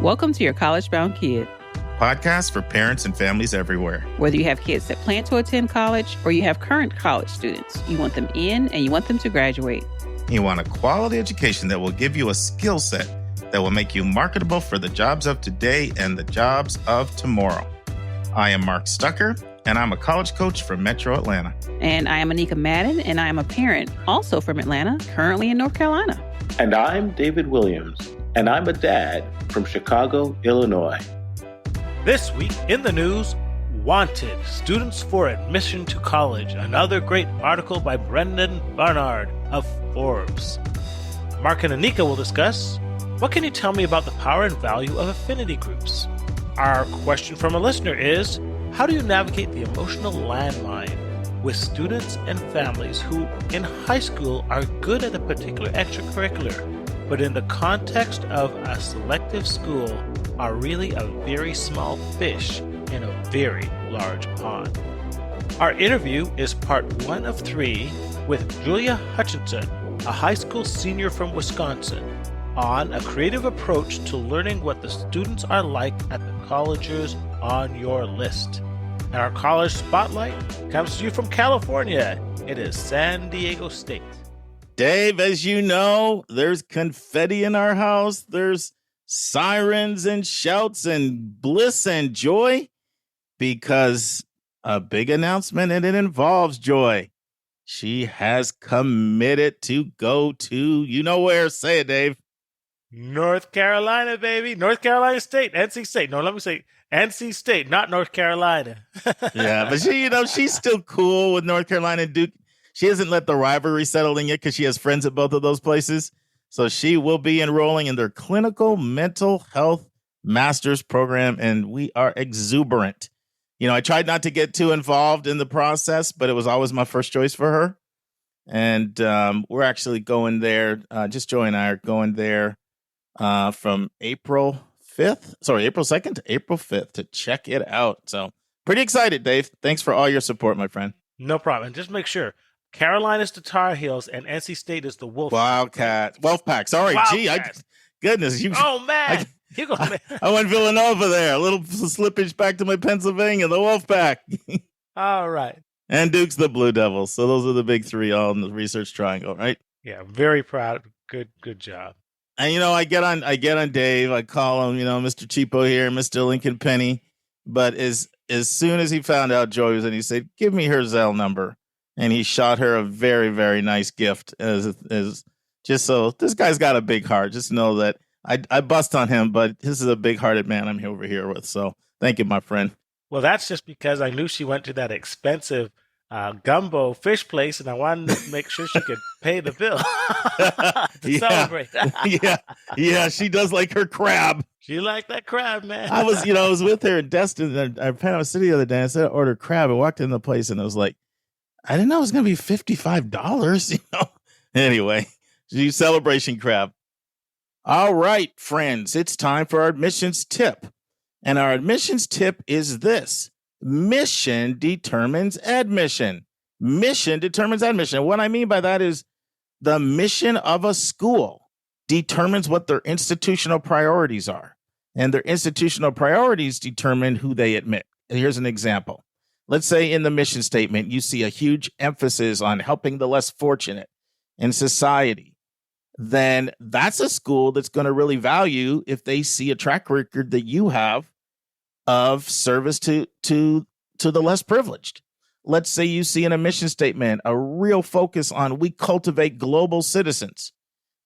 Welcome to Your College Bound Kid, podcast for parents and families everywhere. Whether you have kids that plan to attend college or you have current college students, you want them in and you want them to graduate. You want a quality education that will give you a skill set that will make you marketable for the jobs of today and the jobs of tomorrow. I am Mark Stucker, and I'm a college coach from Metro Atlanta. And I am Anika Madden, and I am a parent, also from Atlanta, currently in North Carolina. And I'm David Williams, and I'm a dad from Chicago, Illinois. This week in the news, Wanted, Students for Admission to College, another great article by Brennan Bernard of Forbes. Mark and Anika will discuss, what can you tell me about the power and value of affinity groups? Our question from a listener is, how do you navigate the emotional landmine with students and families who in high school are good at a particular extracurricular, but in the context of a selective school are really a very small fish in a very large pond? Our interview is part 1 of 3 with Julia Hutchinson, a high school senior from Wisconsin, on a creative approach to learning what the students are like at the colleges on your list. And our college spotlight comes to you from California. It is San Diego State. Dave, as you know, there's confetti in our house. There's sirens and shouts and bliss and joy because a big announcement, and it involves Joy. She has committed to go to, you know where, say it, Dave. North Carolina, baby. North Carolina State. NC State. No, let me say NC State, not North Carolina. Yeah, but she, she's still cool with North Carolina and Duke. She hasn't let the rivalry settle in yet because she has friends at both of those places. So she will be enrolling in their clinical mental health master's program, and we are exuberant. I tried not to get too involved in the process, but it was always my first choice for her. And we're actually going there. Just Joy and I are going there from April 2nd to April 5th to check it out. So pretty excited, Dave. Thanks for all your support, my friend. No problem. And just make sure Carolina's the Tar Heels and NC State is the Wolfpack. Sorry, Wildcats. Goodness. Oh, man. I went Villanova there. A little slippage back to my Pennsylvania, the Wolfpack. All right. And Duke's the Blue Devils. So those are the big three all in the research triangle, right? Yeah, I'm very proud. Good job. And, I get on Dave. I call him, Mr. Cheapo here, Mr. Lincoln Penny. But as soon as he found out Joy was in, he said, give me her Zelle number. And he shot her a very, very nice gift as just so this guy's got a big heart. Just know that I bust on him, but this is a big-hearted man I'm over here with. So thank you, my friend. Well, that's just because I knew she went to that expensive gumbo fish place, and I wanted to make sure she could pay the bill to celebrate. Yeah, she does like her crab. She liked that crab, man. I was with her in Destin at Panama City the other day. I said I ordered crab. I walked in the place, and I was like, I didn't know it was going to be $55, Anyway, celebration crab. All right, friends, it's time for our admissions tip. And our admissions tip is this. Mission determines admission. Mission determines admission. What I mean by that is the mission of a school determines what their institutional priorities are. And their institutional priorities determine who they admit. And here's an example. Let's say in the mission statement, you see a huge emphasis on helping the less fortunate in society. Then that's a school that's going to really value if they see a track record that you have of service to the less privileged. Let's say you see in a mission statement a real focus on we cultivate global citizens.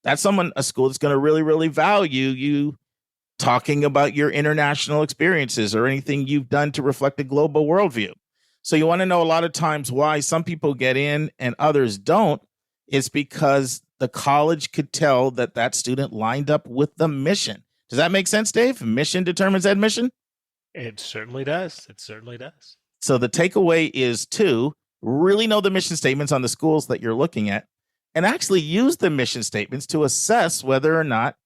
That's a school that's going to really, really value you talking about your international experiences or anything you've done to reflect a global worldview. So you want to know a lot of times why some people get in and others don't. It's because the college could tell that student lined up with the mission. Does that make sense, Dave? Mission determines admission? It certainly does. So the takeaway is to really know the mission statements on the schools that you're looking at and actually use the mission statements to assess whether or not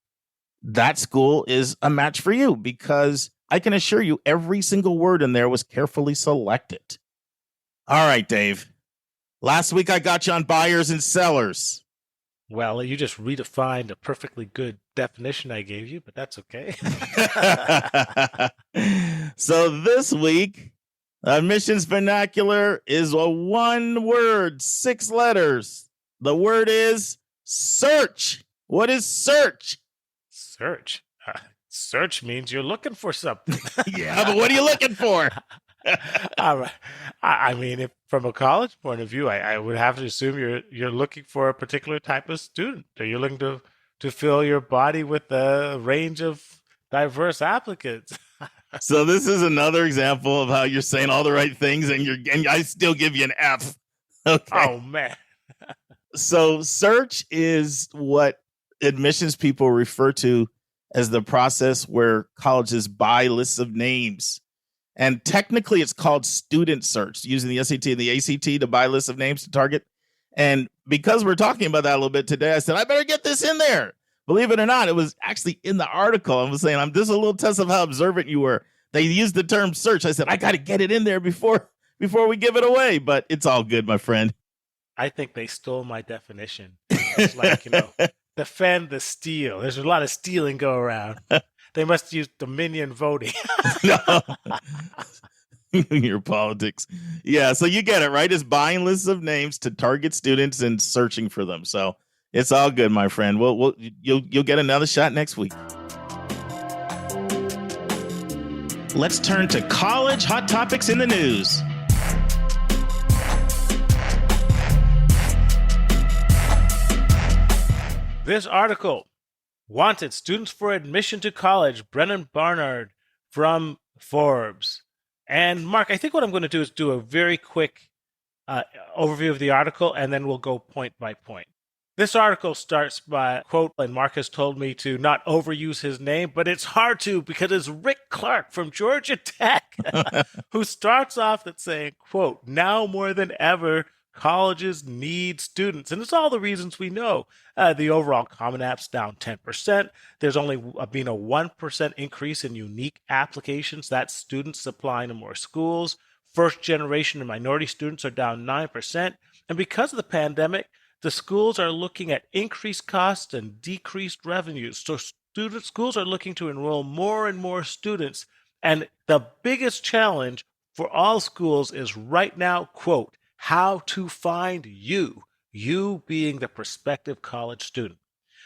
that school is a match for you, because I can assure you every single word in there was carefully selected. All right, Dave. Last week I got you on buyers and sellers. Well, you just redefined a perfectly good definition I gave you, but that's okay. So this week, admissions vernacular is a one word, 6 letters. The word is search. What is search? Search. Search means you're looking for something. Yeah, but what are you looking for? All right. I mean, if from a college point of view, I would have to assume you're looking for a particular type of student, or you're looking to fill your body with a range of diverse applicants. So this is another example of how you're saying all the right things, and I still give you an F. Okay. Oh man. So search is what admissions people refer to as the process where colleges buy lists of names. And technically, it's called student search, using the SAT and the ACT to buy lists of names to target. And because we're talking about that a little bit today, I said, I better get this in there. Believe it or not, it was actually in the article. I was saying, this is a little test of how observant you were. They used the term search. I said, I got to get it in there before we give it away. But it's all good, my friend. I think they stole my definition. It's like, defend the steal. There's a lot of stealing go around. They must use Dominion voting. No. Your politics. Yeah, so you get it, right? It's buying lists of names to target students and searching for them. So it's all good, my friend. You'll get another shot next week. Let's turn to college hot topics in the news. This article, wanted students for admission to college, Brennan Bernard from Forbes. And Mark, I think what I'm going to do is do a very quick overview of the article, and then we'll go point by point. This article starts by a quote, and Mark has told me to not overuse his name, but it's hard to because it's Rick Clark from Georgia Tech, who starts off at saying, quote, now more than ever, colleges need students. And it's all the reasons we know. The overall Common App's down 10%. There's only been a 1% increase in unique applications. That's students applying to more schools. First generation and minority students are down 9%. And because of the pandemic, the schools are looking at increased costs and decreased revenues. So schools are looking to enroll more and more students. And the biggest challenge for all schools is right now, quote, how to find you being the prospective college student.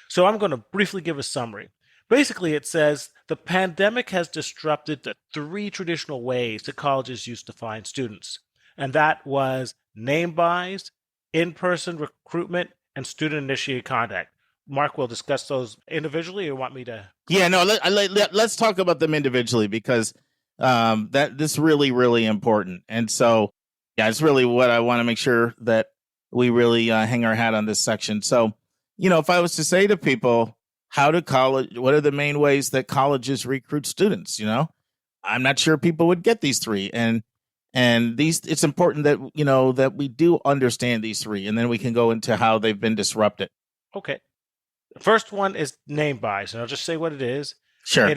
So I'm going to briefly give a summary. Basically, it says the pandemic has disrupted the 3 traditional ways that colleges used to find students. And that was name buys, in-person recruitment, and student-initiated contact. Mark will discuss those individually, or want me to? Yeah, no, let's talk about them individually because this is really, really important. And so, yeah, it's really what I want to make sure that we really hang our hat on this section. So, if I was to say to people, what are the main ways that colleges recruit students? I'm not sure people would get these 3. And these, it's important that, that we do understand these 3, and then we can go into how they've been disrupted. Okay. The first one is name buys, and I'll just say what it is. Sure.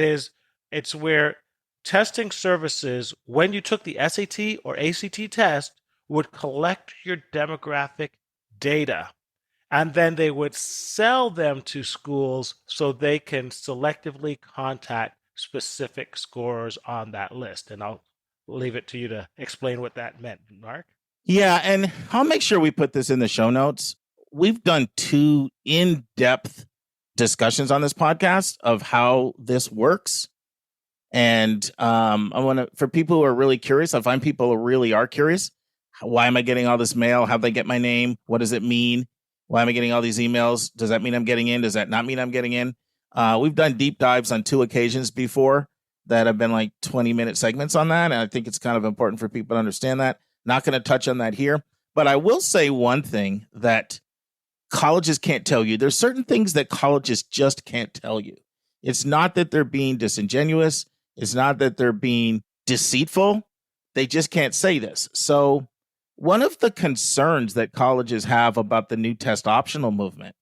It's where testing services, when you took the SAT or ACT test, would collect your demographic data, and then they would sell them to schools so they can selectively contact specific scorers on that list. And I'll leave it to you to explain what that meant, Mark. Yeah, and I'll make sure we put this in the show notes. We've done 2 in-depth discussions on this podcast of how this works. And I want to, for people who are really curious, I find people who really are curious. Why am I getting all this mail? How do they get my name? What does it mean? Why am I getting all these emails? Does that mean I'm getting in? Does that not mean I'm getting in? We've done deep dives on 2 occasions before that have been like 20-minute segments on that. And I think it's kind of important for people to understand that. Not going to touch on that here. But I will say one thing that colleges can't tell you. There's certain things that colleges just can't tell you. It's not that they're being disingenuous. It's not that they're being deceitful. They just can't say this. So one of the concerns that colleges have about the new test optional movement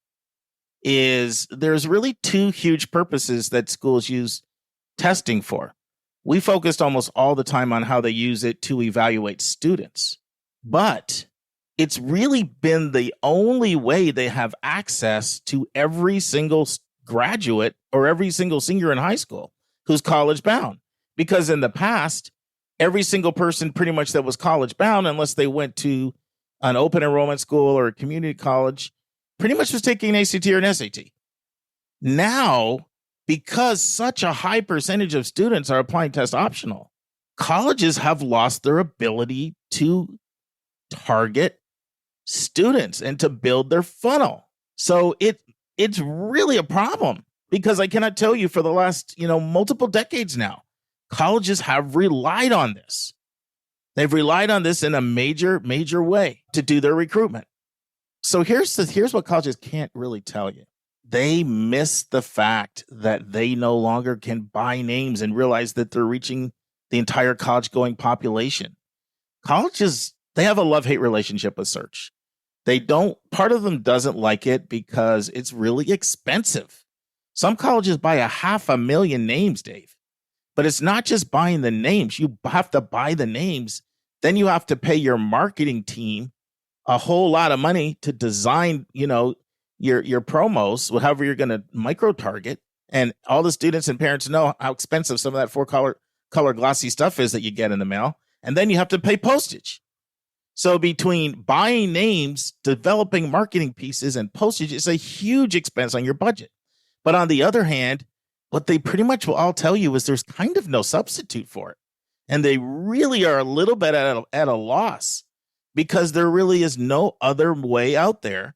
is there's really 2 huge purposes that schools use testing for. We focused almost all the time on how they use it to evaluate students. But it's really been the only way they have access to every single graduate or every single senior in high school who's college bound. Because in the past, every single person pretty much that was college bound, unless they went to an open enrollment school or a community college, pretty much was taking an ACT or an SAT. Now, because such a high percentage of students are applying test optional, colleges have lost their ability to target students and to build their funnel. So it's really a problem, because I cannot tell you, for the last, multiple decades now, colleges have relied on this. They've relied on this in a major, major way to do their recruitment. So here's what colleges can't really tell you. They miss the fact that they no longer can buy names and realize that they're reaching the entire college-going population. Colleges, they have a love-hate relationship with search. Part of them doesn't like it because it's really expensive. Some colleges buy 500,000 names, Dave. But it's not just buying the names. You have to buy the names. Then you have to pay your marketing team a whole lot of money to design, your promos, however you're going to micro-target. And all the students and parents know how expensive some of that four-color glossy stuff is that you get in the mail. And then you have to pay postage. So between buying names, developing marketing pieces, and postage, it's a huge expense on your budget. But on the other hand, what they pretty much will all tell you is there's kind of no substitute for it. And they really are a little bit at a loss, because there really is no other way out there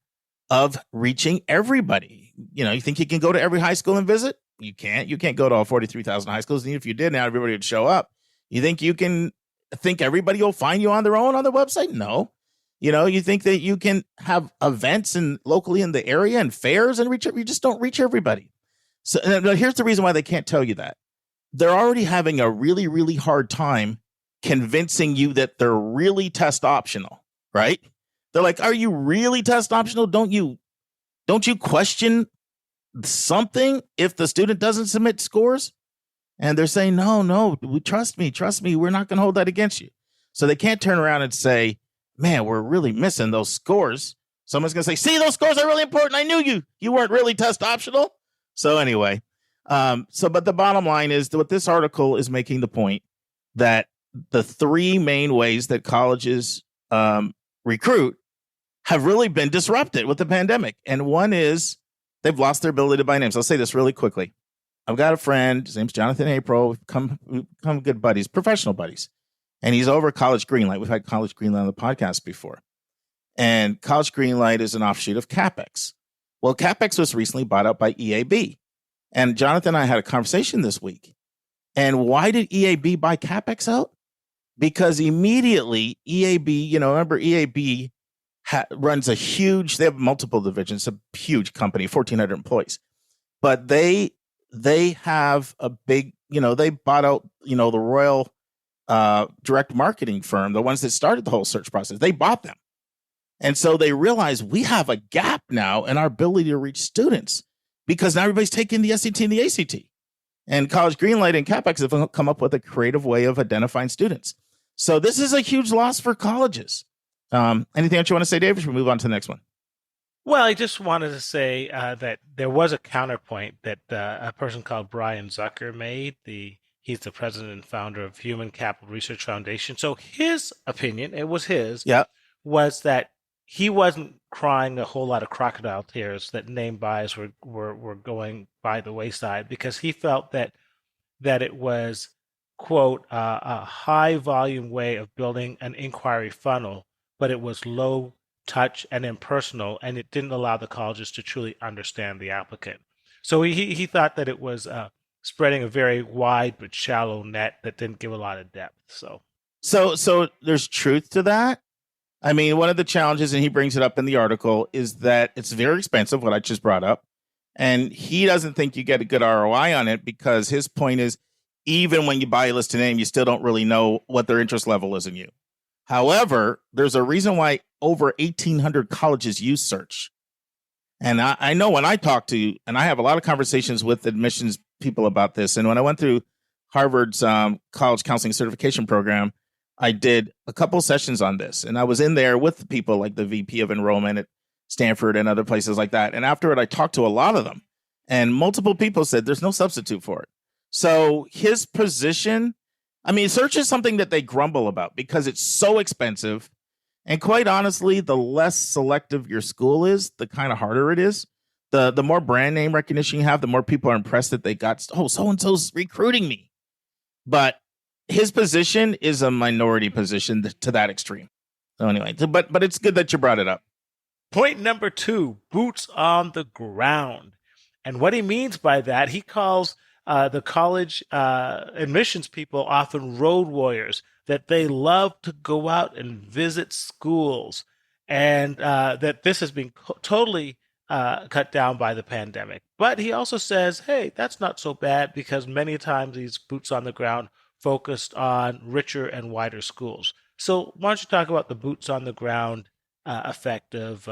of reaching everybody. You think you can go to every high school and visit? You can't. You can't go to all 43,000 high schools. And if you did, now everybody would show up. You think everybody will find you on their own on their website? No. You think that you can have events locally in the area and fairs and reach, you just don't reach everybody. So here's the reason why they can't tell you that. They're already having a really, really hard time convincing you that they're really test optional, right? They're like, are you really test optional? Don't you question something if the student doesn't submit scores? And they're saying, no, trust me, we're not going to hold that against you. So they can't turn around and say, man, we're really missing those scores. Someone's going to say, see, those scores are really important. I knew you weren't really test optional. So anyway, but the bottom line is that what this article is making the point that the three main ways that colleges recruit have really been disrupted with the pandemic. And one is they've lost their ability to buy names. I'll say this really quickly. I've got a friend, his name's Jonathan April. We've become good buddies, professional buddies. And he's over at College Greenlight. We've had College Greenlight on the podcast before. And College Greenlight is an offshoot of CapEx. Well, CapEx was recently bought out by EAB. And Jonathan and I had a conversation this week. And why did EAB buy CapEx out? Because immediately EAB, remember EAB runs they have multiple divisions, a huge company, 1,400 employees. But they have a big, they bought out, the Royal direct marketing firm, the ones that started the whole search process. They bought them. And so they realized we have a gap now in our ability to reach students, because now everybody's taking the SAT and the ACT. And College Greenlight and CapEx have come up with a creative way of identifying students. So this is a huge loss for colleges. Anything else you want to say, Dave? Or should we move on to the next one? Well, I just wanted to say that there was a counterpoint that a person called Brian Zucker made. He's the president and founder of Human Capital Research Foundation. So his opinion, it was his, was that he wasn't crying a whole lot of crocodile tears that name buys were going by the wayside, because he felt that it was, quote, a high volume way of building an inquiry funnel, but it was low touch and impersonal, and it didn't allow the colleges to truly understand the applicant. So he thought that it was spreading a very wide but shallow net that didn't give a lot of depth. So there's truth to that. I mean, one of the challenges, and he brings it up in the article, is that it's very expensive, what I just brought up. And he doesn't think you get a good ROI on it, because his point is, even when you buy a listed name, you still don't really know what their interest level is in you. However, there's a reason why over 1,800 colleges use search. And I know when I talk to, and I have a lot of conversations with admissions people about this. And when I went through Harvard's college counseling certification program, I did a couple sessions on this, and I was in there with the people like the VP of enrollment at Stanford and other places like that. And afterward, I talked to a lot of them, and multiple people said there's no substitute for it. So his position, I mean, search is something that they grumble about because it's so expensive. And quite honestly, the less selective your school is, the kind of harder it is. The more brand name recognition you have, the more people are impressed that they got, oh, so-and-so's recruiting me. But his position is a minority position to that extreme. So anyway, but it's good that you brought it up. Point number 2, boots on the ground. And what he means by that, he calls the college admissions people often road warriors, that they love to go out and visit schools, and that this has been totally cut down by the pandemic. But he also says, hey, that's not so bad because many times these boots on the ground focused on richer and wider schools. So why don't you talk about the boots on the ground effect of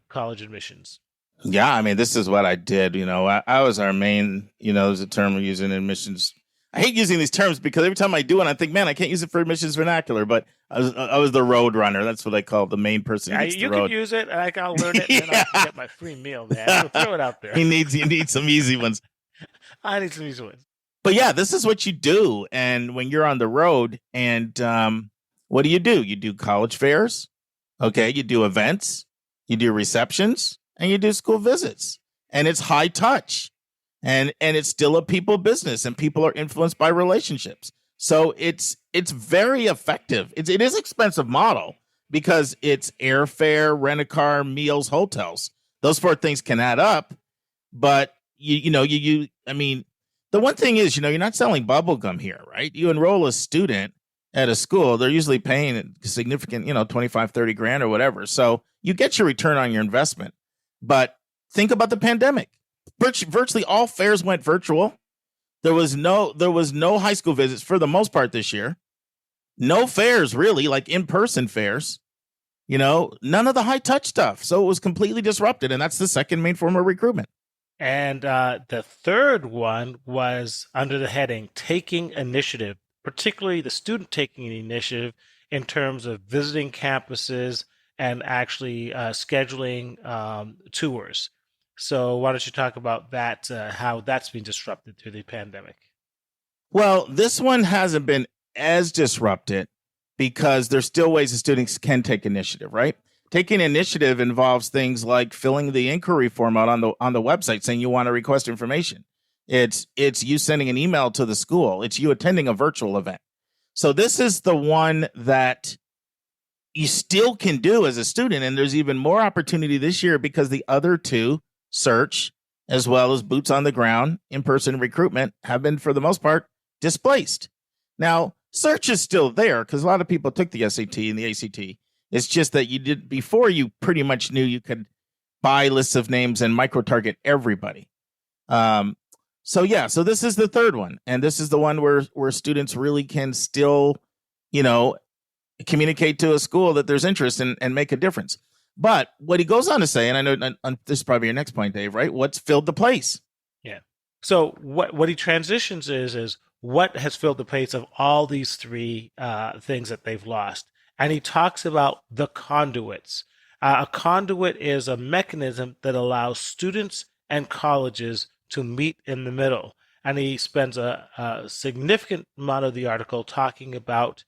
college admissions? Yeah, I mean, this is what I did. I was our main, there's a term we use in admissions. I hate using these terms because every time I do it, I think, man, I can't use it for admissions vernacular. But I was the road runner. That's what I call the main person. Yeah, you can use it. I'll learn it, and then I can get my free meal, man. So throw it out there. You need some easy ones. I need some easy ones. But yeah, this is what you do. And when you're on the road, and what do? You do college fairs. Okay, you do events, you do receptions, and you do school visits. And it's high touch. And it's still a people business, and people are influenced by relationships. So it's very effective. It is expensive model because it's airfare, rent-a-car, meals, hotels. Those 4 things can add up. But I mean, the one thing is, you're not selling bubble gum here, right? You enroll a student at a school, they're usually paying significant, 25, 30 grand or whatever. So you get your return on your investment. But think about the pandemic. Virtually all fairs went virtual. There was no high school visits for the most part this year. No fairs, really, like in-person fairs. None of the high-touch stuff. So it was completely disrupted, and that's the second main form of recruitment. And the third one was under the heading taking initiative, particularly the student taking the initiative in terms of visiting campuses and actually scheduling tours. So why don't you talk about that, how that's been disrupted through the pandemic? Well, this one hasn't been as disrupted because there's still ways that students can take initiative, right? Taking initiative involves things like filling the inquiry form out on the website saying you want to request information. It's you sending an email to the school. It's you attending a virtual event. So this is the one that you still can do as a student. And there's even more opportunity this year because the other 2, search, as well as boots on the ground, in-person recruitment, have been, for the most part, displaced. Now, search is still there because a lot of people took the SAT and the ACT. It's just that before you pretty much knew you could buy lists of names and micro-target everybody. So this is the third one. And this is the one where students really can still, communicate to a school that there's interest and make a difference. But what he goes on to say, and I know this is probably your next point, Dave, right? What's filled the place? Yeah. So what he transitions is what has filled the place of all these 3 things that they've lost. And he talks about the conduits. A conduit is a mechanism that allows students and colleges to meet in the middle. And he spends a significant amount of the article talking about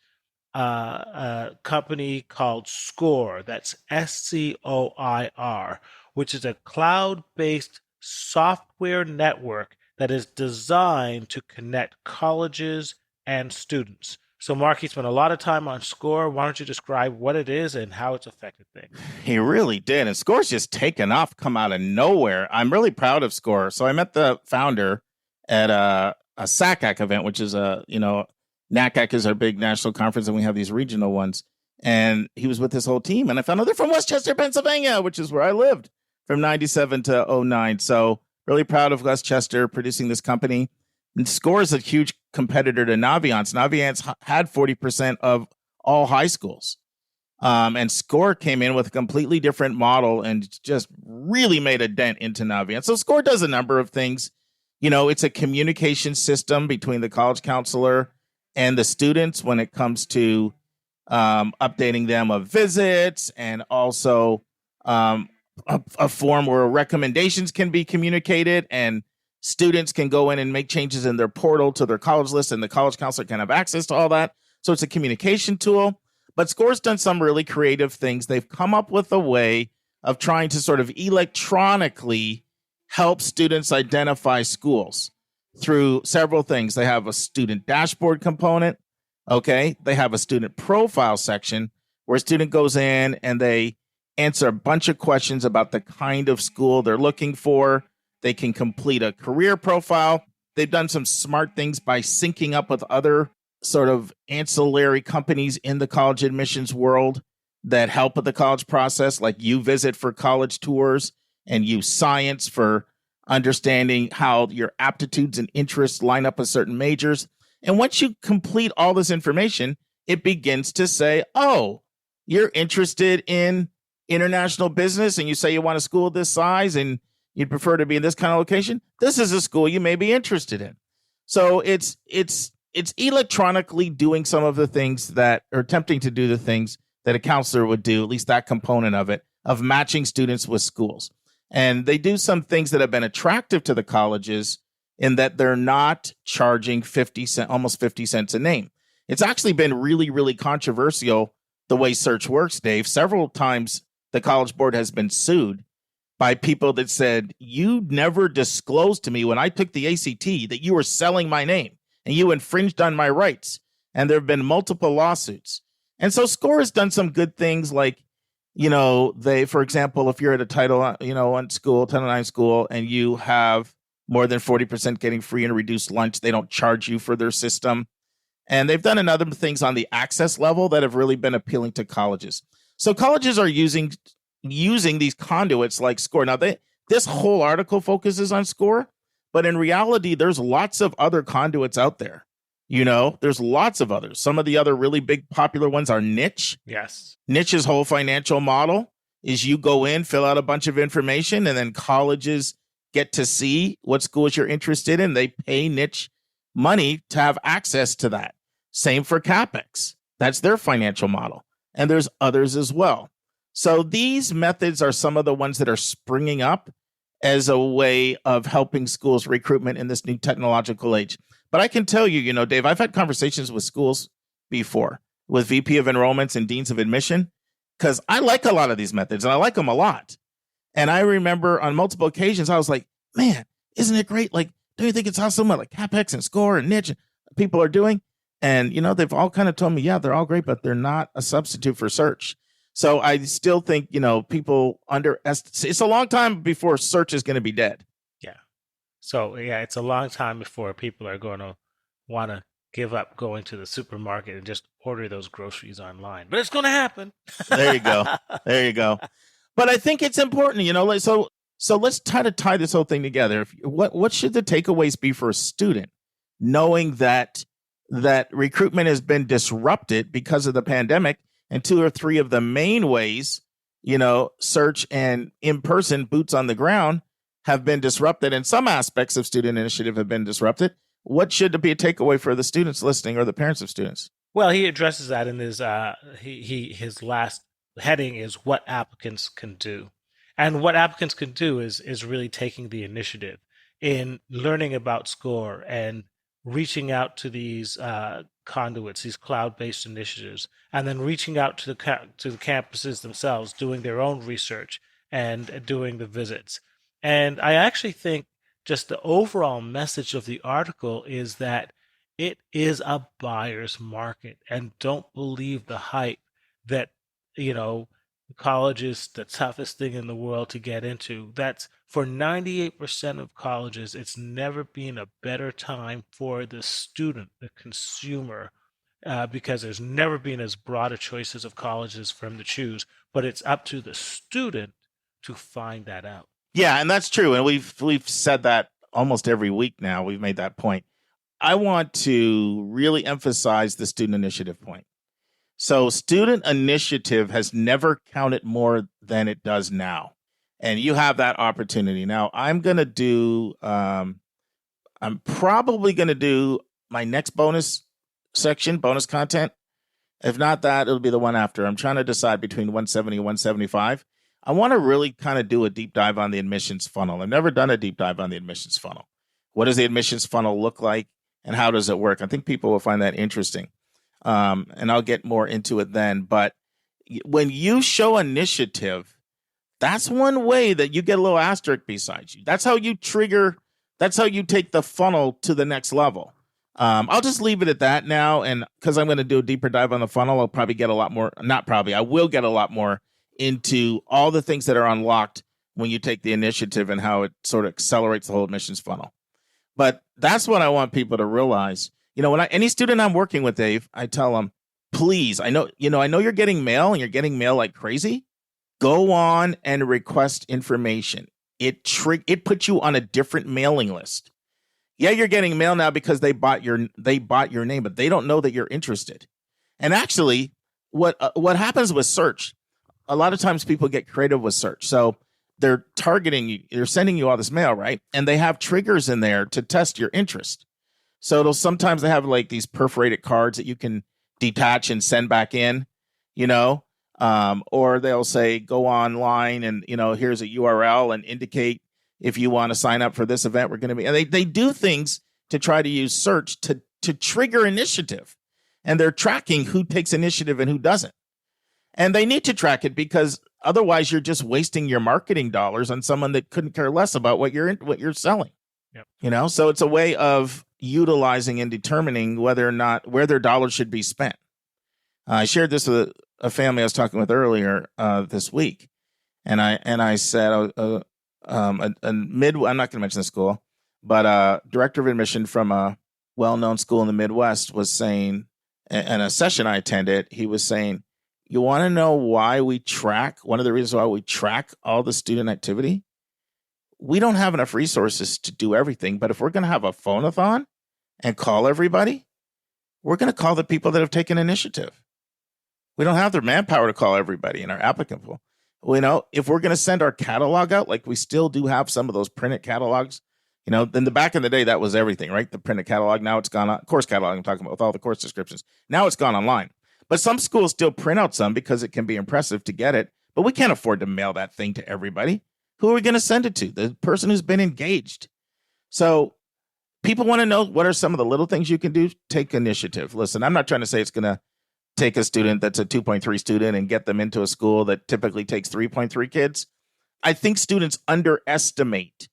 a company called SCOIR, that's SCOIR, which is a cloud-based software network that is designed to connect colleges and students. So, Mark, you spent a lot of time on SCOIR. Why don't you describe what it is and how it's affected things? He really did. And SCOIR's just taken off, come out of nowhere. I'm really proud of SCOIR. So I met the founder at a SACAC event, which is NACAC is our big national conference, and we have these regional ones. And he was with his whole team. And I found out they're from Westchester, Pennsylvania, which is where I lived from 97 to 09. So really proud of Westchester producing this company. And SCOIR is a huge competitor to Naviance. Naviance had 40% of all high schools. And SCOIR came in with a completely different model and just really made a dent into Naviance. So SCOIR does a number of things. It's a communication system between the college counselor and the students when it comes to updating them of visits, and also a form where recommendations can be communicated, and students can go in and make changes in their portal to their college list, and the college counselor can have access to all that. So it's a communication tool. But SCORE's done some really creative things. They've come up with a way of trying to sort of electronically help students identify schools through several things. They have a student dashboard component. Okay. They have a student profile section where a student goes in and they answer a bunch of questions about the kind of school they're looking for. They can complete a career profile. They've done some smart things by syncing up with other sort of ancillary companies in the college admissions world that help with the college process, like UVisit for college tours and UScience for understanding how your aptitudes and interests line up with certain majors. And once you complete all this information, it begins to say, oh, you're interested in international business and you say you want a school this size and you'd prefer to be in this kind of location. This is a school you may be interested in. So it's electronically doing some of the things that, or attempting to do the things that a counselor would do, at least that component of it, of matching students with schools. And they do some things that have been attractive to the colleges in that they're not charging 50 cents, almost 50 cents a name. It's actually been really, really controversial the way search works, Dave. Several times the College Board has been sued by people that said, you never disclosed to me when I took the ACT that you were selling my name and you infringed on my rights. And there have been multiple lawsuits. And so SCORE has done some good things like, they, for example, if you're at a Title, I school, Title IX school, and you have more than 40% getting free and reduced lunch, they don't charge you for their system. And they've done other things on the access level that have really been appealing to colleges. So colleges are using these conduits like SCORE. Now, this whole article focuses on SCORE, but in reality, there's lots of other conduits out there. There's lots of others. Some of the other really big popular ones are Niche. Yes. Niche's whole financial model is you go in, fill out a bunch of information, and then colleges get to see what schools you're interested in. They pay Niche money to have access to that. Same for CapEx. That's their financial model. And there's others as well. So these methods are some of the ones that are springing up as a way of helping schools recruitment in this new technological age. But I can tell you, Dave, I've had conversations with schools before, with VP of enrollments and deans of admission, because I like a lot of these methods and I like them a lot. And I remember on multiple occasions, I was like, man, isn't it great? Like, don't you think it's awesome what like CapEx and SCORE and Niche people are doing? And, they've all kind of told me, yeah, they're all great, but they're not a substitute for search. So I still think, people underestimate. It's a long time before search is going to be dead. Yeah. So, yeah, it's a long time before people are going to want to give up going to the supermarket and just order those groceries online. But it's going to happen. There you go. There you go. But I think it's important, so let's try to tie this whole thing together. What should the takeaways be for a student, knowing that recruitment has been disrupted because of the pandemic, and 2 or 3 of the main ways, search and in-person boots on the ground have been disrupted, and some aspects of student initiative have been disrupted. What should be a takeaway for the students listening or the parents of students? Well, he addresses that in his his last heading is what applicants can do. And what applicants can do is really taking the initiative in learning about SCORE and reaching out to these conduits, these cloud-based initiatives, and then reaching out to the campuses themselves, doing their own research and doing the visits. And I actually think just the overall message of the article is that it is a buyer's market, and don't believe the hype that, college is the toughest thing in the world to get into. That's for 98% of colleges. It's never been a better time for the student, the consumer, because there's never been as broad a choices of colleges for them to choose. But it's up to the student to find that out. Yeah, and that's true. And we've said that almost every week now. We've made that point. I want to really emphasize the student initiative point. So student initiative has never counted more than it does now. And you have that opportunity. Now, I'm probably going to do my next bonus section, bonus content. If not that, it'll be the one after. I'm trying to decide between 170 and 175. I want to really kind of do a deep dive on the admissions funnel. I've never done a deep dive on the admissions funnel. What does the admissions funnel look like, and how does it work? I think people will find that interesting, and I'll get more into it then. But when you show initiative, that's one way that you get a little asterisk beside you. That's how you trigger. That's how you take the funnel to the next level. I'll just leave it at that now. And because I'm going to do a deeper dive on the funnel, I'll probably get a lot more, not probably, I will get a lot more into all the things that are unlocked when you take the initiative and how it sort of accelerates the whole admissions funnel. But that's what I want people to realize. When any student I'm working with, Dave, I tell them, please, I know you're getting mail and you're getting mail like crazy. Go on and request information. It puts you on a different mailing list. Yeah, you're getting mail now because they bought your name, but they don't know that you're interested. And actually, what happens with search, a lot of times people get creative with search. So they're targeting you, they're sending you all this mail, right? And they have triggers in there to test your interest. So sometimes they have like these perforated cards that you can detach and send back in, or they'll say, go online and, here's a URL and indicate if you want to sign up for this event, we're going to be, and they do things to try to use search to trigger initiative, and they're tracking who takes initiative and who doesn't. And they need to track it because otherwise you're just wasting your marketing dollars on someone that couldn't care less about what you're selling. Yep. So it's a way of utilizing and determining whether or not where their dollars should be spent. I shared this with a family I was talking with earlier this week, and I said, I'm not going to mention the school, but a director of admission from a well-known school in the Midwest was saying, in a session I attended, he was saying, you want to know why we track, one of the reasons why we track all the student activity? We don't have enough resources to do everything, but if we're going to have a phone-a-thon and call everybody, we're going to call the people that have taken initiative. We don't have the manpower to call everybody in our applicant pool. If we're going to send our catalog out, like we still do have some of those printed catalogs, in the back in the day, that was everything, right? The printed catalog. Now it's gone on, course catalog I'm talking about with all the course descriptions. Now it's gone online. But some schools still print out some because it can be impressive to get it. But we can't afford to mail that thing to everybody. Who are we going to send it to? The person who's been engaged. So people want to know, what are some of the little things you can do? Take initiative. Listen, I'm not trying to say it's going to take a student that's a 2.3 student and get them into a school that typically takes 3.3 kids. I think students underestimate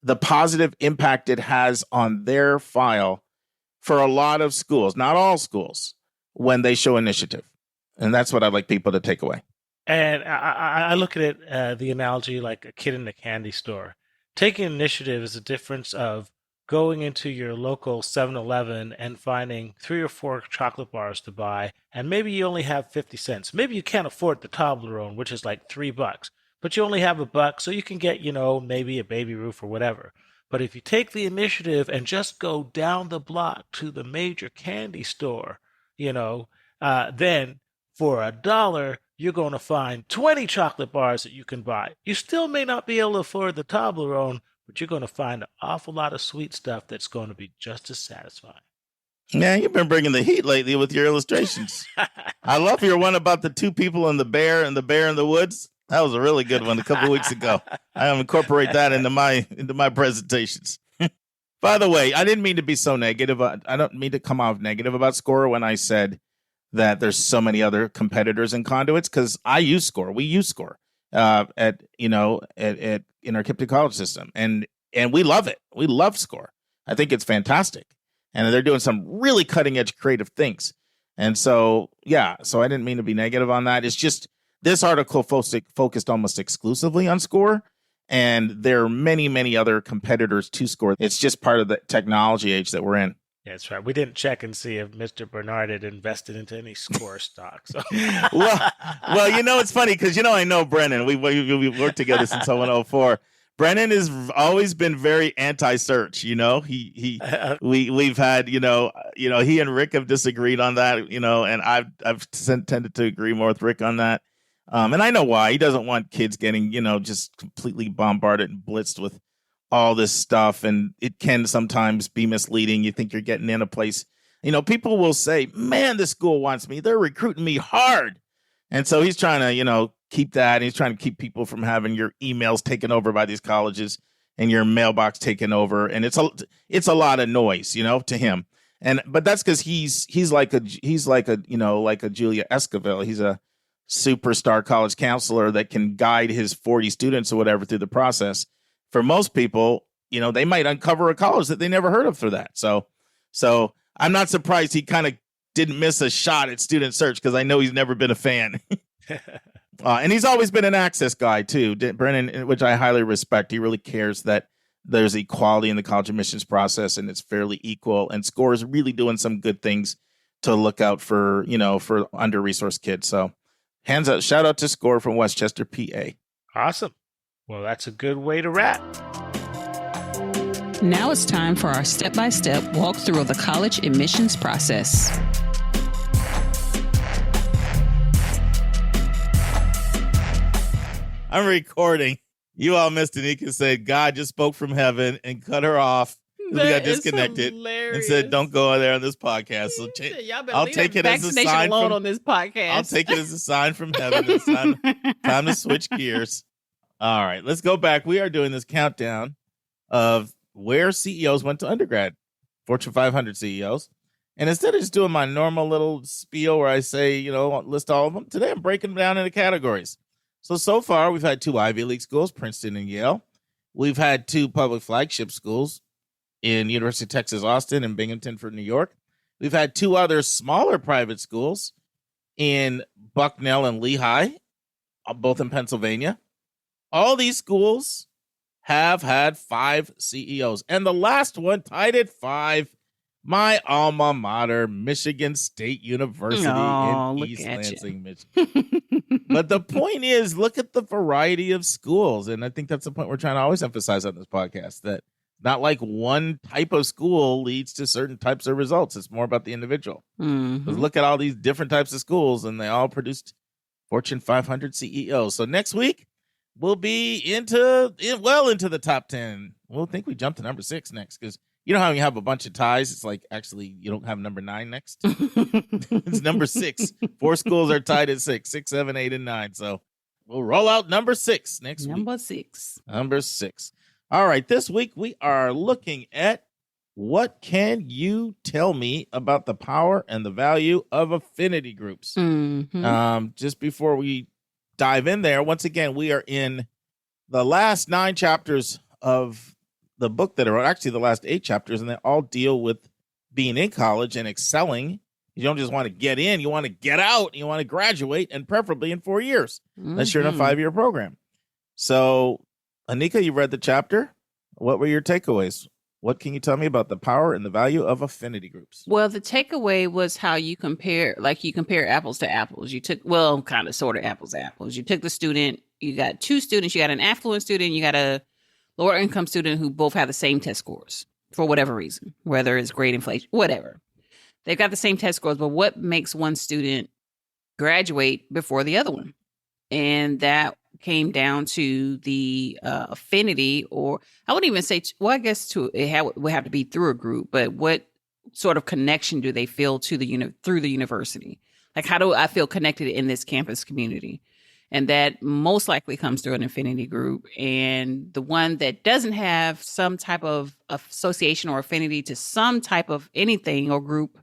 the positive impact it has on their file for a lot of schools, not all schools, when they show initiative. And that's what I'd like people to take away. And I look at it, the analogy like a kid in a candy store. Taking initiative is the difference of going into your local 7-Eleven and finding 3 or 4 chocolate bars to buy, and maybe you only have 50 cents. Maybe you can't afford the Toblerone, which is like $3, but you only have $1, so you can get, maybe a Baby Ruth or whatever. But if you take the initiative and just go down the block to the major candy store, then for $1, you're going to find 20 chocolate bars that you can buy. You still may not be able to afford the Toblerone, but you're going to find an awful lot of sweet stuff that's going to be just as satisfying. Yeah, you've been bringing the heat lately with your illustrations. I love your one about the 2 people and the bear in the woods. That was a really good one a couple of weeks ago. I incorporate that into my presentations. By the way, I didn't mean to be so negative. I don't mean to come off negative about SCORE when I said that there's so many other competitors and conduits, because I use SCORE. We use SCORE in our Kipton College system, and we love it. We love SCORE. I think it's fantastic, and they're doing some really cutting edge creative things. And so I didn't mean to be negative on that. It's just this article focused almost exclusively on SCORE, and there are many, many other competitors to SCORE. It's just part of the technology age that we're in. Yeah, that's right. We didn't check and see if Mr. Bernard had invested into any SCORE stock. So. well, it's funny because, I know Brennan. We've worked together since 2004. Brennan has always been very anti-search. We've had, he and Rick have disagreed on that, and I've tended to agree more with Rick on that. And I know why. He doesn't want kids getting, just completely bombarded and blitzed with all this stuff. And it can sometimes be misleading. You think you're getting in a place People will say, man, this school wants me. They're recruiting me hard. And so he's trying to, keep that. He's trying to keep people from having your emails taken over by these colleges and your mailbox taken over. And it's a lot of noise, to him. But that's because he's like a Julia Esquivel. He's a superstar college counselor that can guide his 40 students or whatever through the process. For most people, they might uncover a college that they never heard of through that. So I'm not surprised he kind of didn't miss a shot at student search, because I know he's never been a fan. And he's always been an access guy too, Brennan, which I highly respect. He really cares that there's equality in the college admissions process and it's fairly equal. And SCORE is really doing some good things to look out for, for under-resourced kids. So hands up, shout out to SCORE from Westchester, PA. Awesome. Well, that's a good way to wrap. Now it's time for our step-by-step walkthrough of the college admissions process. I'm recording. You all missed Anika said God just spoke from heaven and cut her off. We got disconnected and said, "Don't go there on this podcast." So I'll take it as a sign from on this podcast. I'll take it as a sign from heaven. It's time to switch gears. All right, let's go back. We are doing this countdown of where CEOs went to undergrad, Fortune 500 CEOs. And instead of just doing my normal little spiel where I say, list all of them, today I'm breaking them down into categories. So far, we've had 2 Ivy League schools, Princeton and Yale. We've had 2 public flagship schools in University of Texas, Austin and Binghamton for New York. We've had 2 other smaller private schools in Bucknell and Lehigh, both in Pennsylvania. All these schools have had 5 CEOs. And the last one tied at 5, my alma mater, Michigan State University in East Lansing, Michigan. But the point is, look at the variety of schools. And I think that's the point we're trying to always emphasize on this podcast, that not like one type of school leads to certain types of results. It's more about the individual. Mm-hmm. Look at all these different types of schools, and they all produced Fortune 500 CEOs. So next week, we'll be into the top 10. We'll think we jumped to number 6 next, because you know how you have a bunch of ties? It's like, actually, you don't have number 9 next. It's number 6. 4 schools are tied at 6, 7, 8, and 9. So we'll roll out number 6 next week. Number 6. All right. This week, we are looking at what can you tell me about the power and the value of affinity groups? Mm-hmm. Just before we dive in there, once again, we are in the last 9 chapters of the book that are actually the last 8 chapters, and they all deal with being in college and excelling. You don't just want to get in, you want to get out, you want to graduate, and preferably in 4 years, unless you're in a 5-year program. So, Anika, you read the chapter. What were your takeaways? What can you tell me about the power and the value of affinity groups? Well, the takeaway was how you compare apples to apples. You took, kind of sort of apples to apples. You took the student, you got 2 students, you got an affluent student, you got a lower income student who both have the same test scores for whatever reason, whether it's grade inflation, whatever. They've got the same test scores, but what makes one student graduate before the other one? And that came down to the affinity, or I wouldn't even say, I guess it would have to be through a group, but what sort of connection do they feel to through the university? Like, how do I feel connected in this campus community? And that most likely comes through an affinity group. And the one that doesn't have some type of association or affinity to some type of anything or group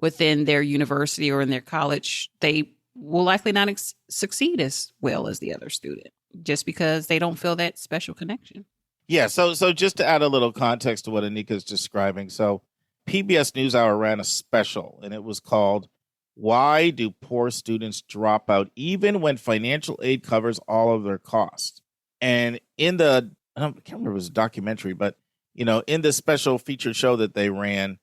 within their university or in their college, they will likely not succeed as well as the other student, just because they don't feel that special connection. Yeah, so just to add a little context to what Anika is describing. So PBS NewsHour ran a special, and it was called "Why Do Poor Students Drop Out Even When Financial Aid Covers All of Their Costs?" And in the, I can't remember if it was a documentary, but, in the special featured show that they ran,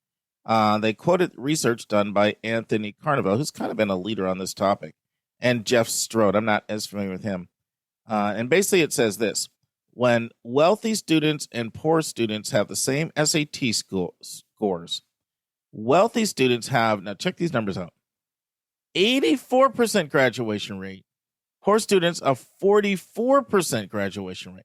they quoted research done by Anthony Carnival, who's kind of been a leader on this topic, and Jeff Strode. I'm not as familiar with him. And basically it says this: when wealthy students and poor students have the same SAT scores, wealthy students have, now check these numbers out, 84% graduation rate. Poor students, a 44% graduation rate.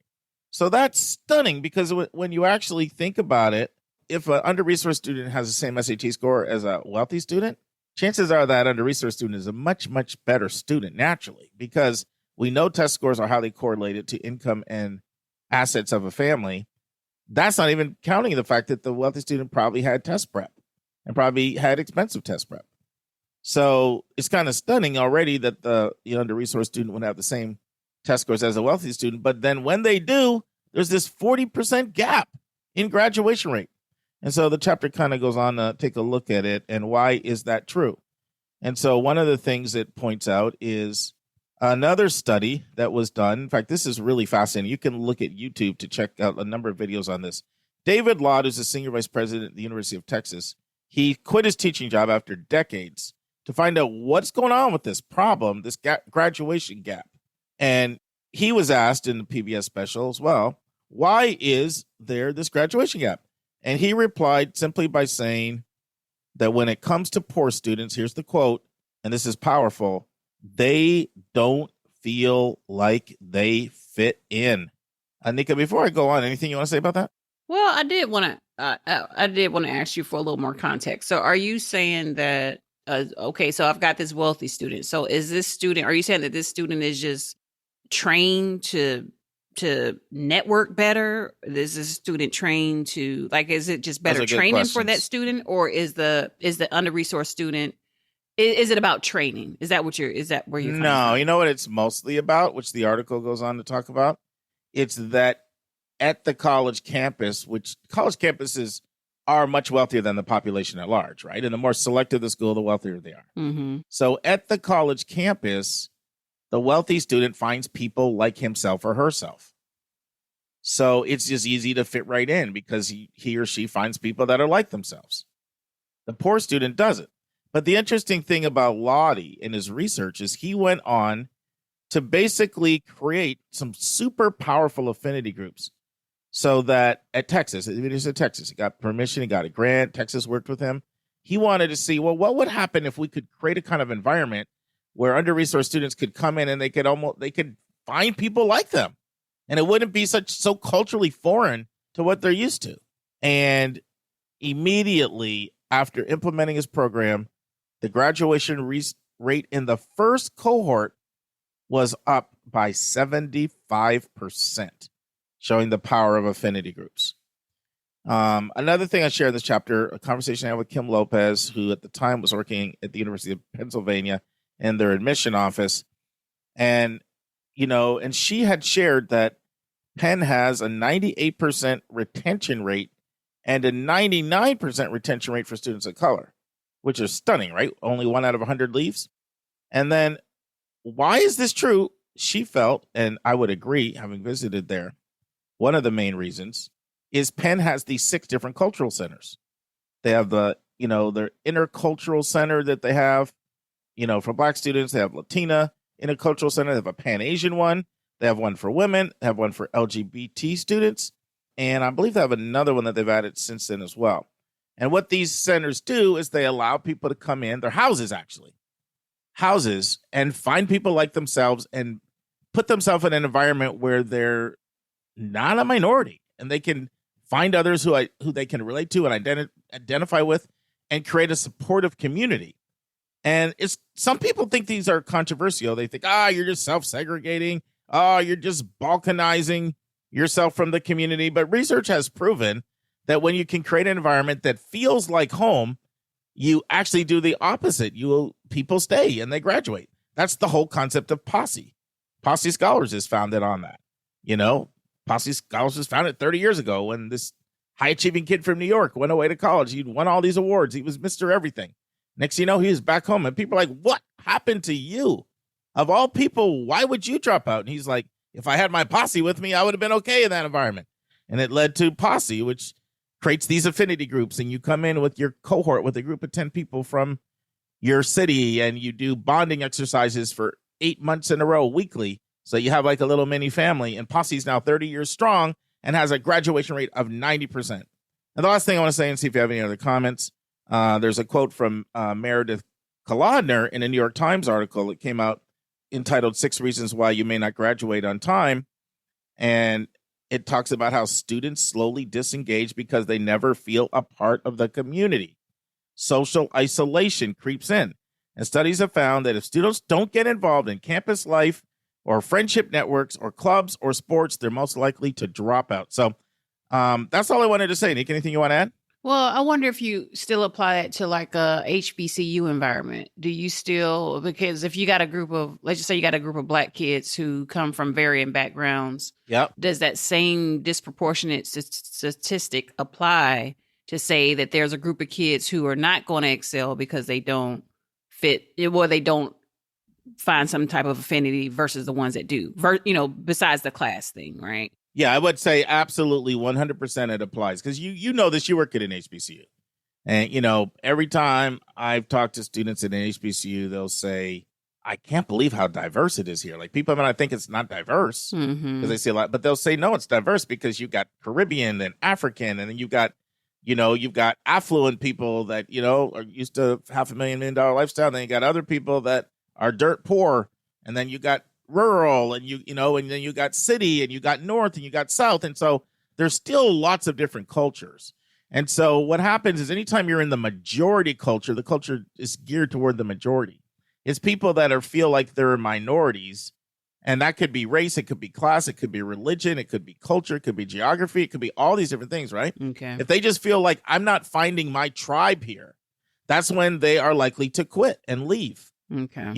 So that's stunning, because when you actually think about it, if an under-resourced student has the same SAT score as a wealthy student, chances are that under-resourced student is a much, much better student naturally, because we know test scores are highly correlated to income and assets of a family. That's not even counting the fact that the wealthy student probably had test prep and probably had expensive test prep. So it's kind of stunning already that the under-resourced student would have the same test scores as a wealthy student. But then when they do, there's this 40% gap in graduation rate. And so the chapter kind of goes on to take a look at it and why is that true? And so one of the things it points out is another study that was done. In fact, this is really fascinating. You can look at YouTube to check out a number of videos on this. David Lott, who's the senior vice president at the University of Texas, he quit his teaching job after decades to find out what's going on with this problem, this graduation gap. And he was asked in the PBS special as well, why is there this graduation gap? And he replied simply by saying that when it comes to poor students, here's the quote, and this is powerful, they don't feel like they fit in. Anika, before I go on, anything you want to say about that? Well, I did want to ask you for a little more context. So are you saying that, okay, so I've got this wealthy student. So are you saying that this student is just trained to network better? Is this student trained to, is it just better training for that student, or is the under-resourced student, is it about training? Is that where you're No, from? you know what it's mostly about, which the article goes on to talk about? It's that at the college campus, which college campuses are much wealthier than the population at large, right? And the more selective the school, the wealthier they are. Mm-hmm. So at the college campus, the wealthy student finds people like himself or herself. So it's just easy to fit right in because he or she finds people that are like themselves. The poor student doesn't. But the interesting thing about Lottie in his research is he went on to basically create some super powerful affinity groups. So that at Texas, he got permission, he got a grant, Texas worked with him. He wanted to see, well, what would happen if we could create a kind of environment where under-resourced students could come in and they could find people like them. And it wouldn't be so culturally foreign to what they're used to. And immediately after implementing his program, the graduation rate in the first cohort was up by 75%, showing the power of affinity groups. Another thing I share in this chapter, a conversation I had with Kim Lopez, who at the time was working at the University of Pennsylvania in their admission office. And she had shared that Penn has a 98% retention rate and a 99% retention rate for students of color, which is stunning, right? Only 1 out of 100 leaves. And then why is this true? She felt, and I would agree, having visited there, one of the main reasons is Penn has these 6 different cultural centers. They have their intercultural center that they have, for Black students. They have Latina intercultural center. They have a Pan-Asian one. They have one for women. They have one for LGBT students. And I believe they have another one that they've added since then as well. And what these centers do is they allow people to come in, they're houses, and find people like themselves and put themselves in an environment where they're not a minority and they can find others who they can relate to and identify with and create a supportive community. And some people think these are controversial. They think, you're just self-segregating. You're just balkanizing yourself from the community. But research has proven that when you can create an environment that feels like home, you actually do the opposite. People stay and they graduate. That's the whole concept of Posse. Posse Scholars is founded on that. Posse Scholars was founded 30 years ago when this high-achieving kid from New York went away to college. He'd won all these awards. He was Mr. Everything. Next thing you know, he was back home, and people are like, what happened to you? Of all people, why would you drop out? And he's like, if I had my posse with me, I would have been okay in that environment. And it led to Posse, which creates these affinity groups, and you come in with your cohort with a group of 10 people from your city, and you do bonding exercises for 8 months in a row weekly. So you have like a little mini family, and Posse's now 30 years strong and has a graduation rate of 90%. And the last thing I want to say, and see if you have any other comments, there's a quote from Meredith Kolodner in a New York Times article that came out entitled 6 Reasons Why You May Not Graduate on Time. And it talks about how students slowly disengage because they never feel a part of the community. Social isolation creeps in. And studies have found that if students don't get involved in campus life or friendship networks or clubs or sports, they're most likely to drop out. So that's all I wanted to say. Nick, anything you want to add? Well, I wonder if you still apply it to like a HBCU environment. Do you still, because if you got a group of, let's just say you got a group of Black kids who come from varying backgrounds, Yep. does that same disproportionate statistic apply to say that there's a group of kids who are not going to excel because they don't fit, or they don't find some type of affinity versus the ones that do, besides the class thing, right? Yeah, I would say absolutely 100% it applies because you know this, you work at an HBCU. And, every time I've talked to students at an HBCU, they'll say, I can't believe how diverse it is here. Like people might think it's not diverse because they see a lot, but they'll say, no, it's diverse because you got Caribbean and African, and then you've got affluent people that, are used to $500,000 $1 million lifestyle. And then you got other people that are dirt poor. And then you got rural, and and then you got city, and you got north, and you got south. And so there's still lots of different cultures. And so what happens is anytime you're in the majority culture, the culture is geared toward the majority. It's people that feel like they're minorities. And that could be race, it could be class, it could be religion, it could be culture, it could be geography, it could be all these different things, right? Okay. If they just feel like I'm not finding my tribe here, that's when they are likely to quit and leave. Okay.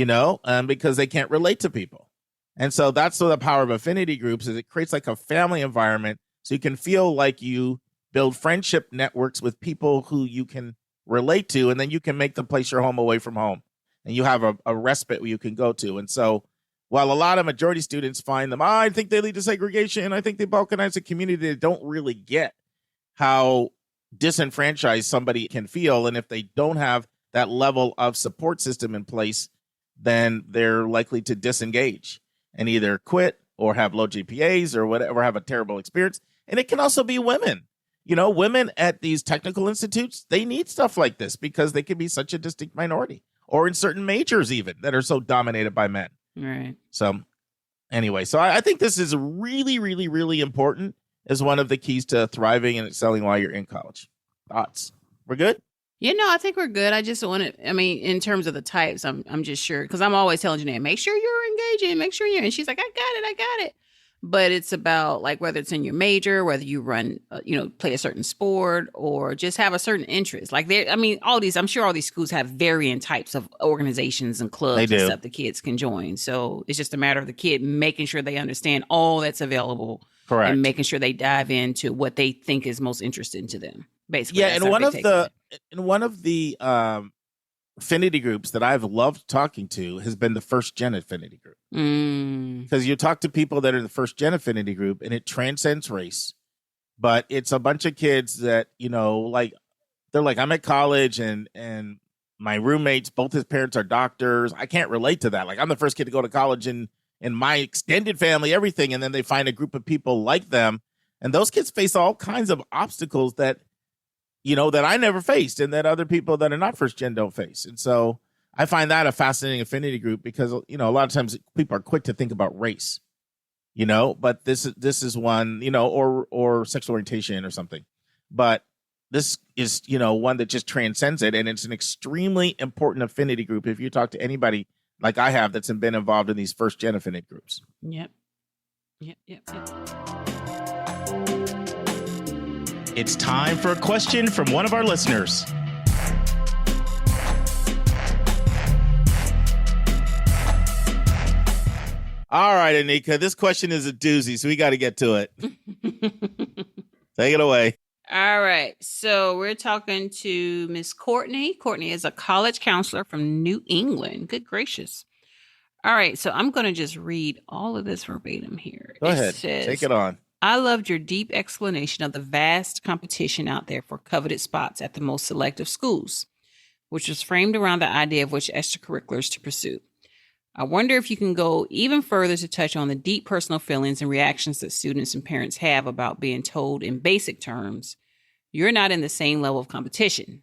Because they can't relate to people. And so that's the power of affinity groups, is it creates like a family environment so you can feel like you build friendship networks with people who you can relate to, and then you can make the place your home away from home. And you have a respite where you can go to. And so while a lot of majority students find them, I think they lead to segregation, I think they balkanize the community, they don't really get how disenfranchised somebody can feel. And if they don't have that level of support system in place, then they're likely to disengage and either quit or have low GPAs or whatever, have a terrible experience. And it can also be women. Women at these technical institutes, they need stuff like this because they can be such a distinct minority, or in certain majors even that are so dominated by men. Right. So anyway, I think this is really, really, really important as one of the keys to thriving and excelling while you're in college. Thoughts? We're good? I think we're good. I just want to, in terms of the types, I'm just sure, because I'm always telling Janae, make sure you're engaging, make sure you're, and she's like, I got it. But it's about like whether it's in your major, whether you run, play a certain sport or just have a certain interest. Like I'm sure all these schools have varying types of organizations and clubs and stuff the kids can join. So it's just a matter of the kid making sure they understand all that's available. Correct. And making sure they dive into what they think is most interesting to them. Basically. Yeah. And one of the affinity groups that I've loved talking to has been the first gen affinity group. Because you talk to people that are the first gen affinity group and it transcends race, but it's a bunch of kids that, they're like, I'm at college and my roommates, both his parents are doctors. I can't relate to that. Like I'm the first kid to go to college in my extended family, everything. And then they find a group of people like them. And those kids face all kinds of obstacles that I never faced and that other people that are not first gen don't face. And so I find that a fascinating affinity group because, a lot of times people are quick to think about race, but this is one, or sexual orientation or something. But this is, one that just transcends it. And it's an extremely important affinity group. If you talk to anybody like I have that's been involved in these first gen affinity groups. Yep. It's time for a question from one of our listeners. All right, Anika, this question is a doozy, so we got to get to it. Take it away. All right. So we're talking to Miss Courtney. Courtney is a college counselor from New England. Good gracious. All right. So I'm going to just read all of this verbatim here. Go ahead. Take it on. I loved your deep explanation of the vast competition out there for coveted spots at the most selective schools, which was framed around the idea of which extracurriculars to pursue. I wonder if you can go even further to touch on the deep personal feelings and reactions that students and parents have about being told in basic terms, you're not in the same level of competition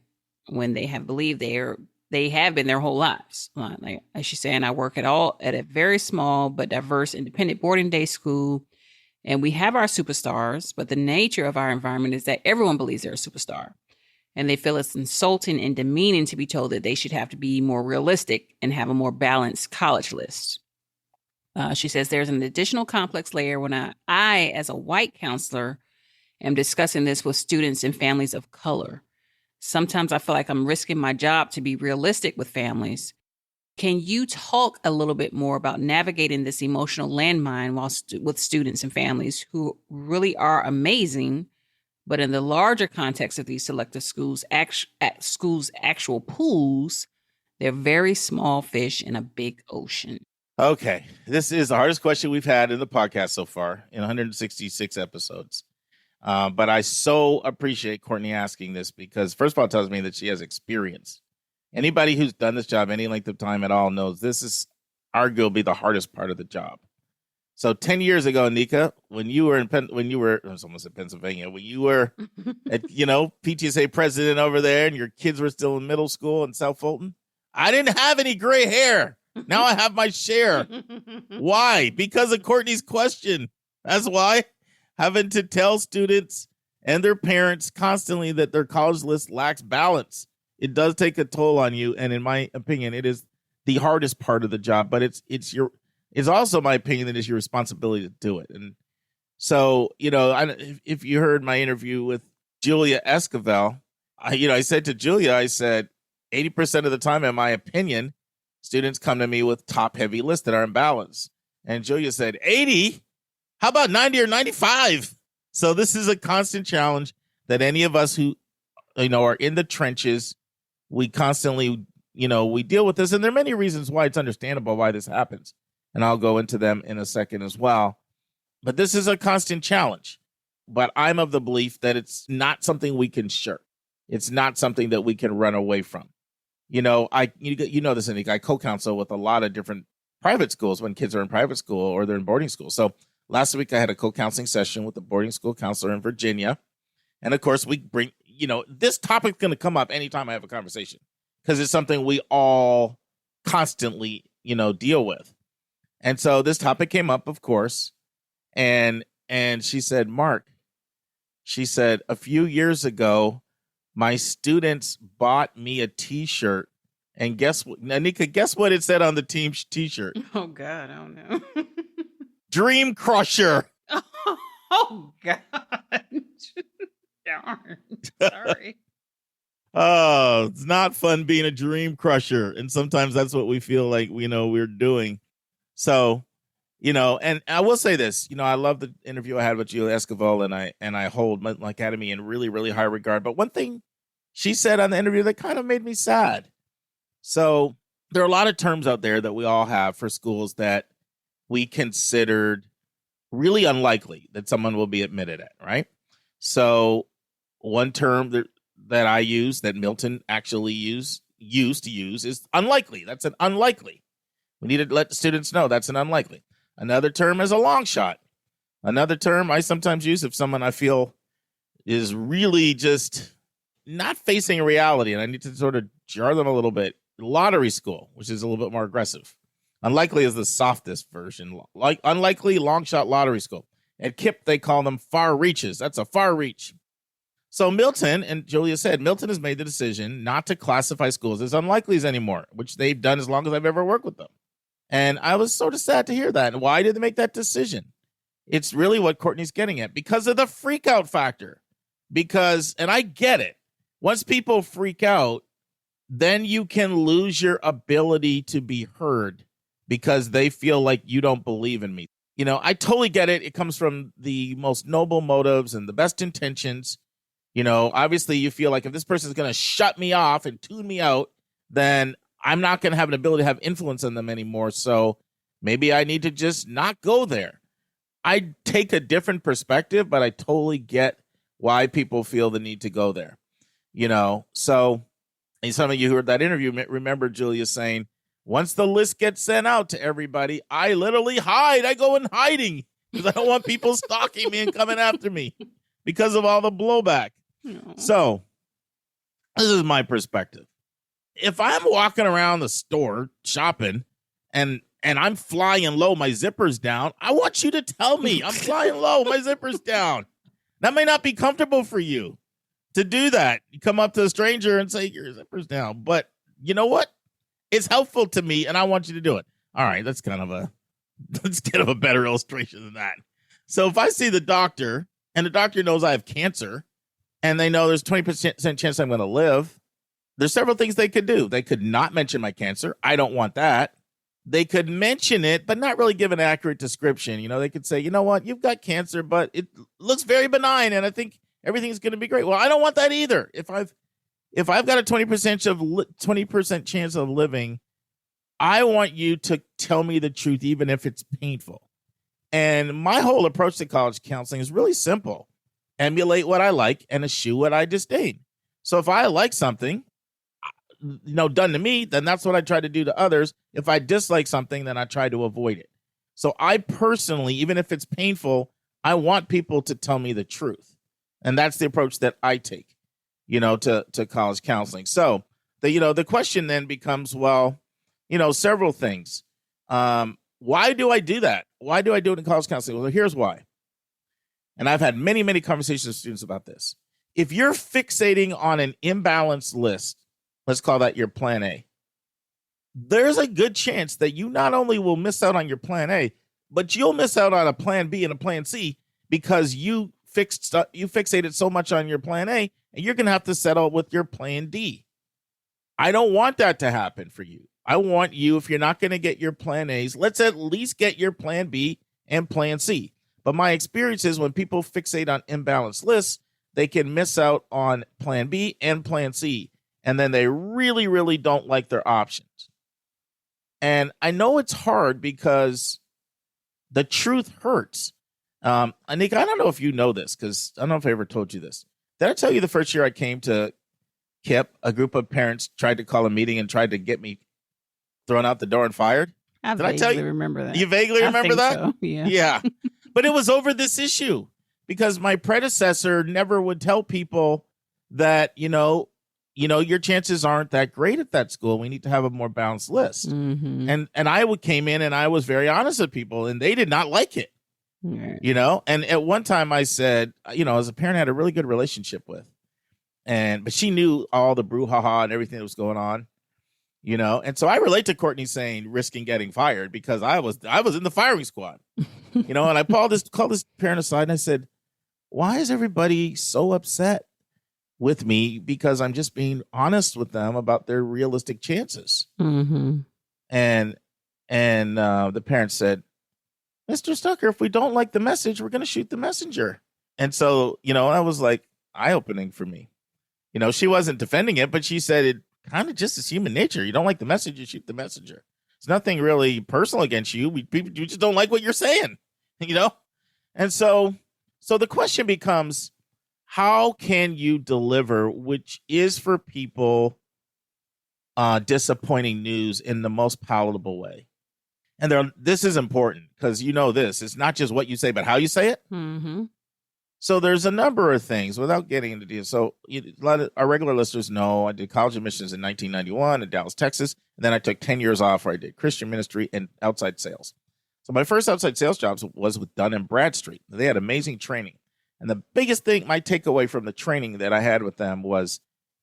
when they have believed they have been their whole lives. Like, as she's saying, I work at a very small but diverse independent boarding day school. And we have our superstars, but the nature of our environment is that everyone believes they're a superstar. And they feel it's insulting and demeaning to be told that they should have to be more realistic and have a more balanced college list. She says there's an additional complex layer when I, as a white counselor, am discussing this with students and families of color. Sometimes I feel like I'm risking my job to be realistic with families. Can you talk a little bit more about navigating this emotional landmine with students and families who really are amazing, but in the larger context of these selective schools' actual pools, they're very small fish in a big ocean? Okay, this is the hardest question we've had in the podcast so far in 166 episodes. But I so appreciate Courtney asking this because, first of all, it tells me that she has experience. Anybody who's done this job any length of time at all knows this is arguably the hardest part of the job. So 10 years ago, Anika, when you were I was almost at Pennsylvania, when you were at, PTSA president over there and your kids were still in middle school in South Fulton, I didn't have any gray hair. Now I have my share. Why? Because of Courtney's question. That's why. Having to tell students and their parents constantly that their college list lacks balance. It does take a toll on you, and in my opinion, it is the hardest part of the job. But it's also my opinion that it's your responsibility to do it. And so, if you heard my interview with Julia Esquivel, I said to Julia, I said, 80% of the time, in my opinion, students come to me with top-heavy lists that are imbalanced. And Julia said, 80? How about 90 or 95? So this is a constant challenge that any of us who, are in the trenches, we constantly, we deal with this. And there are many reasons why it's understandable why this happens. And I'll go into them in a second as well. But this is a constant challenge. But I'm of the belief that it's not something we can shirk. It's not something that we can run away from. This, Anika, I co-counsel with a lot of different private schools when kids are in private school or they're in boarding school. So last week I had a co-counseling session with a boarding school counselor in Virginia. And of course we bring, this topic's going to come up anytime I have a conversation because it's something we all constantly, deal with. And so this topic came up, of course. And she said, Mark, a few years ago, my students bought me a T-shirt, and guess what, Anika? Guess what it said on the team T-shirt? Oh God, I don't know. Dream Crusher. Oh God, darn. Sorry. Oh, it's not fun being a dream crusher, and sometimes that's what we feel like we're doing. So, and I will say this, I love the interview I had with Julia Esquivel, and I hold my academy in really, really high regard. But one thing she said on the interview that kind of made me sad. So there are a lot of terms out there that we all have for schools that we considered really unlikely that someone will be admitted at, right? So one term that I use that Milton actually used to use is unlikely. That's an unlikely. We need to let the students know that's an unlikely. Another term is a long shot. Another term I sometimes use if someone I feel is really just not facing reality and I need to sort of jar them a little bit. Lottery school, which is a little bit more aggressive. Unlikely is the softest version. Like unlikely, long shot lottery school. At KIPP, they call them far reaches. That's a far reach. So Milton, and Julia said, Milton has made the decision not to classify schools as unlikelies anymore, which they've done as long as I've ever worked with them. And I was sort of sad to hear that. And why did they make that decision? It's really what Courtney's getting at. Because of the freak out factor. And I get it. Once people freak out, then you can lose your ability to be heard because they feel like you don't believe in me. I totally get it. It comes from the most noble motives and the best intentions. Obviously you feel like if this person is going to shut me off and tune me out, then I'm not going to have an ability to have influence on them anymore. So maybe I need to just not go there. I take a different perspective, but I totally get why people feel the need to go there. So and some of you who heard that interview remember Julia saying, once the list gets sent out to everybody, I literally hide. I go in hiding because I don't want people stalking me and coming after me because of all the blowback. No. So this is my perspective. If I'm walking around the store shopping and and I'm flying low, my zipper's down, I want you to tell me I'm flying low, my zipper's down. That may not be comfortable for you to do that. You come up to a stranger and say, your zipper's down. But you know what? It's helpful to me, and I want you to do it. All right, that's kind of a better illustration than that. So if I see the doctor, and the doctor knows I have cancer, and they know there's 20% chance I'm going to live, there's several things they could do. They could not mention my cancer. I don't want that. They could mention it, but not really give an accurate description. You know, they could say, you know what, you've got cancer, but it looks very benign, and I think everything's going to be great. Well, I don't want that either. If I've got a 20% chance of living, I want you to tell me the truth, even if it's painful. And my whole approach to college counseling is really simple. Emulate what I like and eschew what I disdain. So if I like something, done to me, then that's what I try to do to others. If I dislike something, then I try to avoid it. So I personally, even if it's painful, I want people to tell me the truth. And that's the approach that I take, to college counseling. So the question then becomes, well, several things. Why do I do that? Why do I do it in college counseling? Well, here's why. And I've had many, many conversations with students about this. If you're fixating on an imbalanced list, let's call that your plan A, there's a good chance that you not only will miss out on your plan A, but you'll miss out on a plan B and a plan C because you fixated so much on your plan A, and you're going to have to settle with your plan D. I don't want that to happen for you. I want you, if you're not going to get your plan A's, let's at least get your plan B and plan C. But my experience is when people fixate on imbalanced lists, they can miss out on plan B and plan C. And then they really, really don't like their options. And I know it's hard because the truth hurts. Anika, I don't know if you know this, because I don't know if I ever told you this. Did I tell you the first year I came to KIP, a group of parents tried to call a meeting and tried to get me thrown out the door and fired? I vaguely remember that. You vaguely remember that? So, yeah. Yeah. But it was over this issue because my predecessor never would tell people that, your chances aren't that great at that school. We need to have a more balanced list. Mm-hmm. And I came in and I was very honest with people, and they did not like it. Right. And at one time I said, as a parent I had a really good relationship with, but she knew all the brouhaha and everything that was going on, and so I relate to Courtney saying risking getting fired because I was in the firing squad, and I called this parent aside and I said, why is everybody so upset with me because I'm just being honest with them about their realistic chances? Mm-hmm. And the parent said, Mr. Stucker, if we don't like the message, we're going to shoot the messenger. And so, that was like eye-opening for me. She wasn't defending it, but she said it kind of just is human nature. You don't like the message, you shoot the messenger. It's nothing really personal against you. We just don't like what you're saying, And so the question becomes, how can you deliver, which is for people, disappointing news in the most palatable way? And this is important because this. It's not just what you say, but how you say it. Mm-hmm. So there's a number of things without getting into detail. So a lot of our regular listeners know I did college admissions in 1991 in Dallas, Texas. And then I took 10 years off where I did Christian ministry and outside sales. So my first outside sales jobs was with Dun & Bradstreet. They had amazing training. And the biggest thing, my takeaway from the training that I had with them was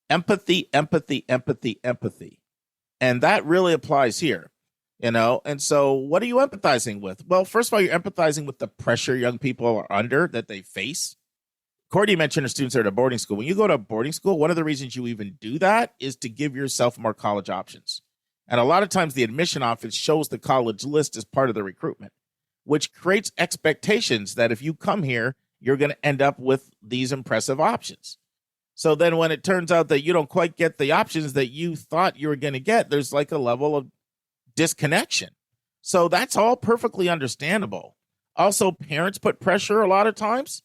empathy, empathy, empathy, empathy. And that really applies here. And so what are you empathizing with? Well, first of all, you're empathizing with the pressure young people are under that they face. Courtney mentioned her students are at a boarding school. When you go to a boarding school, one of the reasons you even do that is to give yourself more college options. And a lot of times the admission office shows the college list as part of the recruitment, which creates expectations that if you come here, you're going to end up with these impressive options. So then when it turns out that you don't quite get the options that you thought you were going to get, there's like a level of disconnection. So that's all perfectly understandable. Also, parents put pressure a lot of times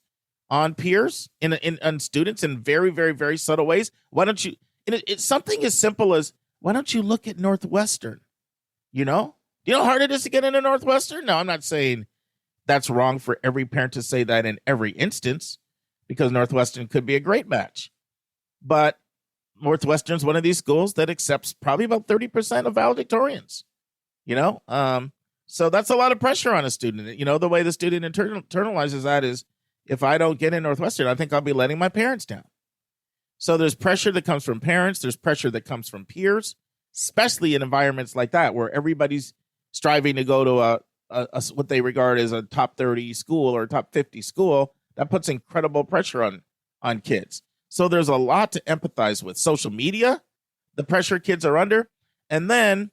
on peers on students in very, very, very subtle ways. Why don't you, it's something as simple as, why don't you look at Northwestern? Do you know how hard it is to get into Northwestern? No, I'm not saying that's wrong for every parent to say that in every instance, because Northwestern could be a great match. But Northwestern's one of these schools that accepts probably about 30% of valedictorians. So that's a lot of pressure on a student. You know, the way the student internalizes that is, if I don't get in Northwestern, I think I'll be letting my parents down. So there's pressure that comes from parents. There's pressure that comes from peers, especially in environments like that, where everybody's striving to go to a what they regard as a top 30 school or top 50 school. That puts incredible pressure on kids. So there's a lot to empathize with. Social media, the pressure kids are under. And then,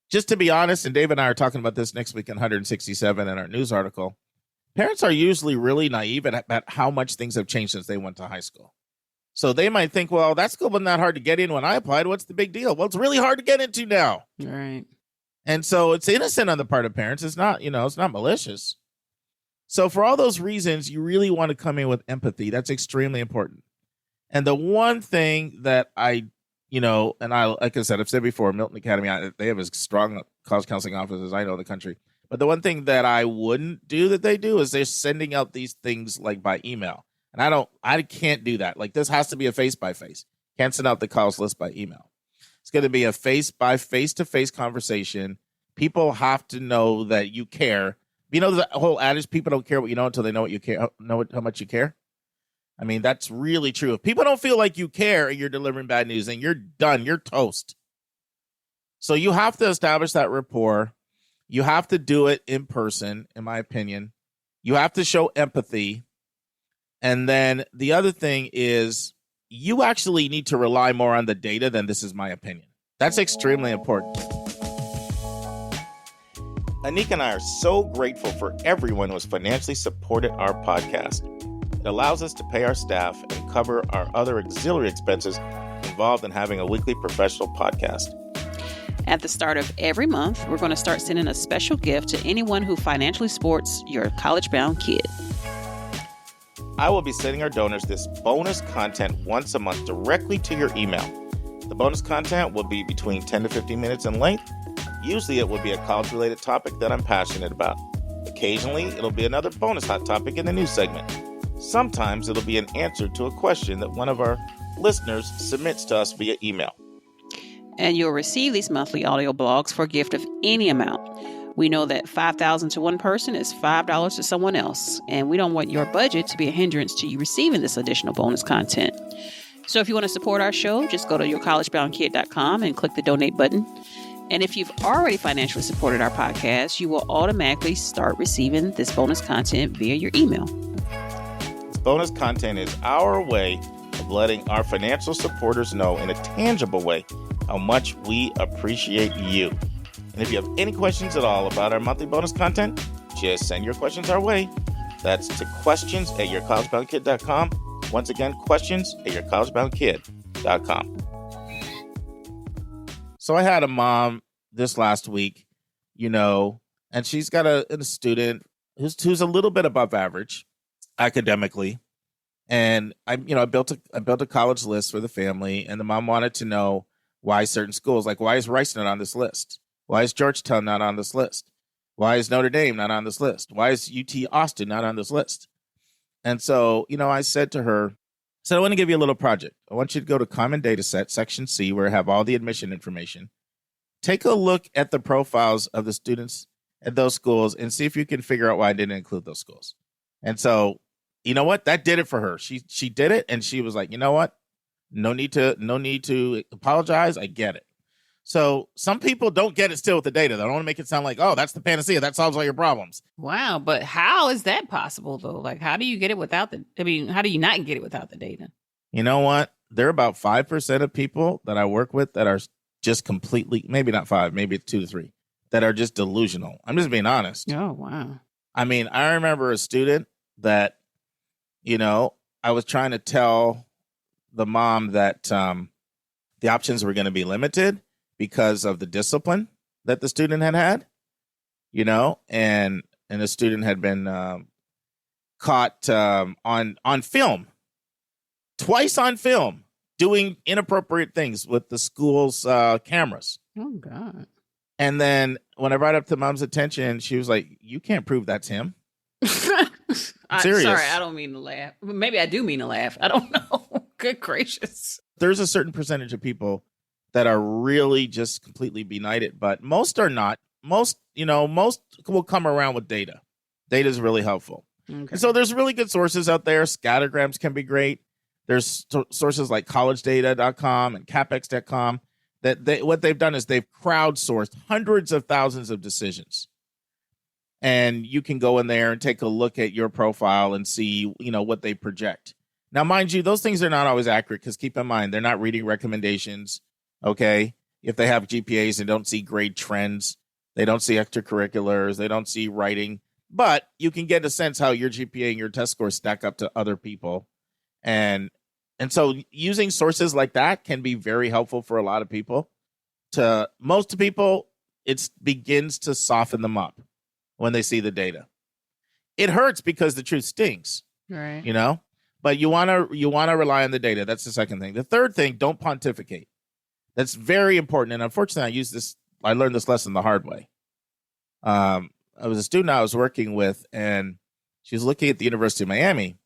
just to be honest, and Dave and I are talking about this next week in 167 in our news article, parents are usually really naive at how much things have changed since they went to high school. So they might think, well, that school wasn't that hard to get in when I applied. What's the big deal? Well, it's really hard to get into now. Right. And so it's innocent on the part of parents. It's not, it's not malicious. So for all those reasons, you really want to come in with empathy. That's extremely important. And the one thing that I like I said, I've said before, Milton Academy, they have as strong college counseling offices as I know in the country. But the one thing that I wouldn't do that they do is they're sending out these things like by email. And I can't do that. Like, this has to be a face-by-face. Can't send out the calls list by email. It's going to be a face-to-face conversation. People have to know that you care. You know, the whole adage, people don't care what you know until they know what you care, how much you care. I mean, that's really true. If people don't feel like you care and you're delivering bad news, then you're done. You're toast. So you have to establish that rapport. You have to do it in person, in my opinion. You have to show empathy. And then the other thing is, you actually need to rely more on the data than this is my opinion. That's extremely important. Anika and I are so grateful for everyone who has financially supported our podcast. It allows us to pay our staff and cover our other auxiliary expenses involved in having a weekly professional podcast. At the start of every month, we're going to start sending a special gift to anyone who financially supports your college-bound kid. I will be sending our donors this bonus content once a month directly to your email. The bonus content will be between 10 to 15 minutes in length. Usually it will be a college-related topic that I'm passionate about. Occasionally, it'll be another bonus hot topic in the news segment. Sometimes it'll be an answer to a question that one of our listeners submits to us via email. And you'll receive these monthly audio blogs for a gift of any amount. We know that $5,000 to one person is $5 to someone else, and we don't want your budget to be a hindrance to you receiving this additional bonus content. So if you want to support our show, just go to yourcollegeboundkid.com and click the donate button. And if you've already financially supported our podcast, you will automatically start receiving this bonus content via your email. This bonus content is our way of letting our financial supporters know in a tangible way how much we appreciate you. And if you have any questions at all about our monthly bonus content, just send your questions our way. That's to questions@yourcollegeboundkid.com. Once again, questions@yourcollegeboundkid.com. So I had a mom this last week, and she's got a student who's a little bit above average academically. And I built a college list for the family, and the mom wanted to know why certain schools, like why is Rice not on this list? Why is Georgetown not on this list? Why is Notre Dame not on this list? Why is UT Austin not on this list? And so, I said to her, I want to give you a little project. I want you to go to Common Data Set, Section C, where I have all the admission information. Take a look at the profiles of the students at those schools and see if you can figure out why I didn't include those schools. And so, you know what? That did it for her. She did it, and she was like, you know what? No need to apologize. I get it. So some people don't get it still with the data. They don't want to make it sound like, oh, that's the panacea. That solves all your problems. Wow. But how is that possible, though? Like, how do you get it how do you not get it without the data? You know what? There are about 5% of people that I work with that are just completely, maybe not 5, maybe 2 to 3, that are just delusional. I'm just being honest. Oh, wow. I mean, I remember a student that, I was trying to tell the mom that the options were going to be limited because of the discipline that the student had, and the student had been caught on film, twice on film, doing inappropriate things with the school's cameras. Oh, God. And then when I brought up to mom's attention, she was like, you can't prove that's him. Serious. Sorry, I don't mean to laugh. Maybe I do mean to laugh. I don't know. Good gracious. There's a certain percentage of people that are really just completely benighted, but most are not. most will come around with data. Data is really helpful. Okay. And so there's really good sources out there. Scattergrams can be great. There's sources like collegedata.com and capex.com what they've done is they've crowdsourced hundreds of thousands of decisions. And you can go in there and take a look at your profile and see, what they project. Now, mind you, those things are not always accurate because keep in mind, they're not reading recommendations. Okay. If they have GPAs and don't see grade trends, they don't see extracurriculars, they don't see writing, but you can get a sense how your GPA and your test scores stack up to other people. And so using sources like that can be very helpful for a lot of people. To most people, it begins to soften them up when they see the data. It hurts because the truth stings, right? But you want to rely on the data. That's the second thing. The third thing, don't pontificate. That's very important. And unfortunately, I learned this lesson the hard way. I was a student I was working with, and she was looking at the University of Miami,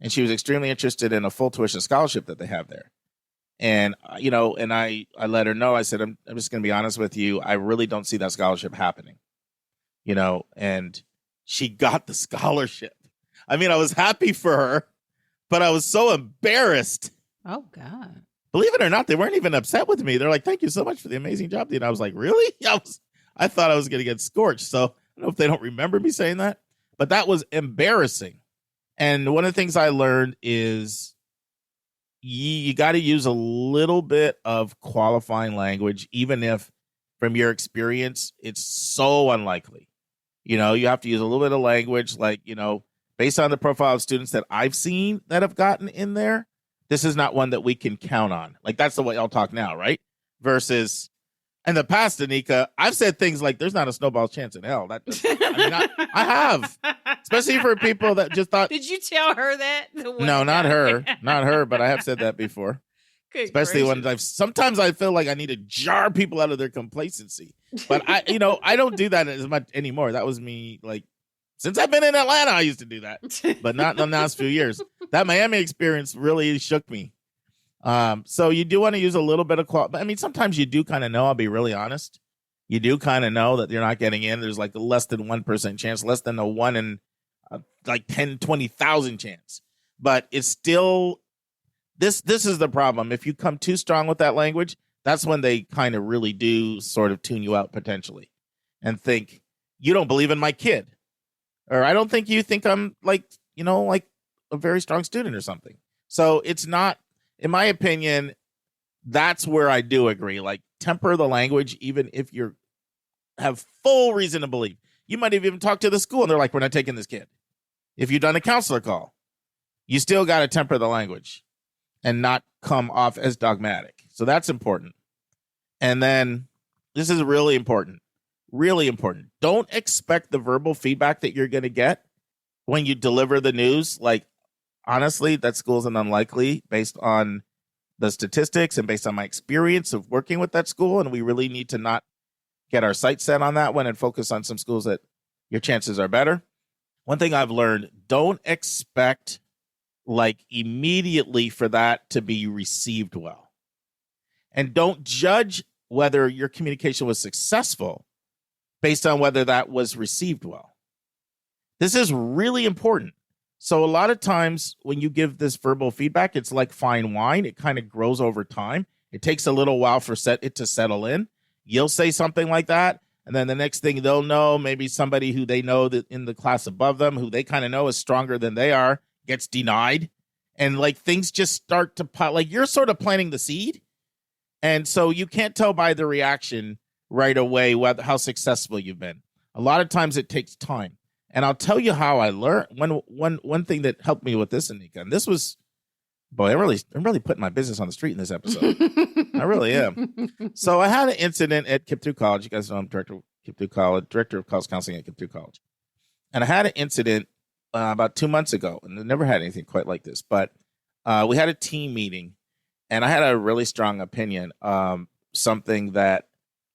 and she was extremely interested in a full tuition scholarship that they have there. And, and I let her know, I said, I'm just going to be honest with you. I really don't see that scholarship happening, and she got the scholarship. I mean, I was happy for her, but I was so embarrassed. Oh, God. Believe it or not, they weren't even upset with me. They're like, thank you so much for the amazing job. And I was like, really? I thought I was going to get scorched. So I don't know if they don't remember me saying that, but that was embarrassing. And one of the things I learned is you got to use a little bit of qualifying language, even if from your experience, it's so unlikely. You have to use a little bit of language like, based on the profile of students that I've seen that have gotten in there, this is not one that we can count on. Like, that's the way I'll talk now, right? Versus in the past, Anika, I've said things like, there's not a snowball's chance in hell. I have. Especially for people that just thought. Did you tell her that? No, not her. Not her, but I have said that before. Good Especially gracious. when sometimes I feel like I need to jar people out of their complacency. But I don't do that as much anymore. That was me, like, since I've been in Atlanta, I used to do that, but not in the last few years. That Miami experience really shook me. So you do want to use a little bit of but I mean, sometimes you do kind of know, I'll be really honest. You do kind of know that you're not getting in. There's like a less than 1% chance, less than a 1 in like 10, 20,000 chance. But it's still, this is the problem. If you come too strong with that language, that's when they kind of really do sort of tune you out potentially and think, you don't believe in my kid. Or I don't think you think I'm like a very strong student or something. So it's not, in my opinion, that's where I do agree. Like, temper the language, even if you have full reason to believe. You might have even talked to the school and they're like, we're not taking this kid. If you've done a counselor call, you still got to temper the language and not come off as dogmatic. So that's important. And then this is really important. Really important. Don't expect the verbal feedback that you're going to get when you deliver the news. Like, honestly, that school's an unlikely based on the statistics and based on my experience of working with that school. And we really need to not get our sights set on that one and focus on some schools that your chances are better. One thing I've learned, don't expect like immediately for that to be received well. And don't judge whether your communication was successful based on whether that was received well. This is really important. So a lot of times when you give this verbal feedback, it's like fine wine. It kind of grows over time. It takes a little while for it to settle in. You'll say something like that, and then the next thing they'll know, maybe somebody who they know that in the class above them, who they kind of know is stronger than they are, gets denied. And like things just start to pop. Like, you're sort of planting the seed. And so you can't tell by the reaction right away how successful you've been. A lot of times it takes time. And I'll tell you how I learned. One thing that helped me with this, Anika, and this was, boy, I'm really putting my business on the street in this episode. I really am. So I had an incident at Kip Through College. You guys know I'm director of Kip Through College, director of college counseling at Kip Through College. And I had an incident about 2 months ago, and I never had anything quite like this. But we had a team meeting, and I had a really strong opinion, something that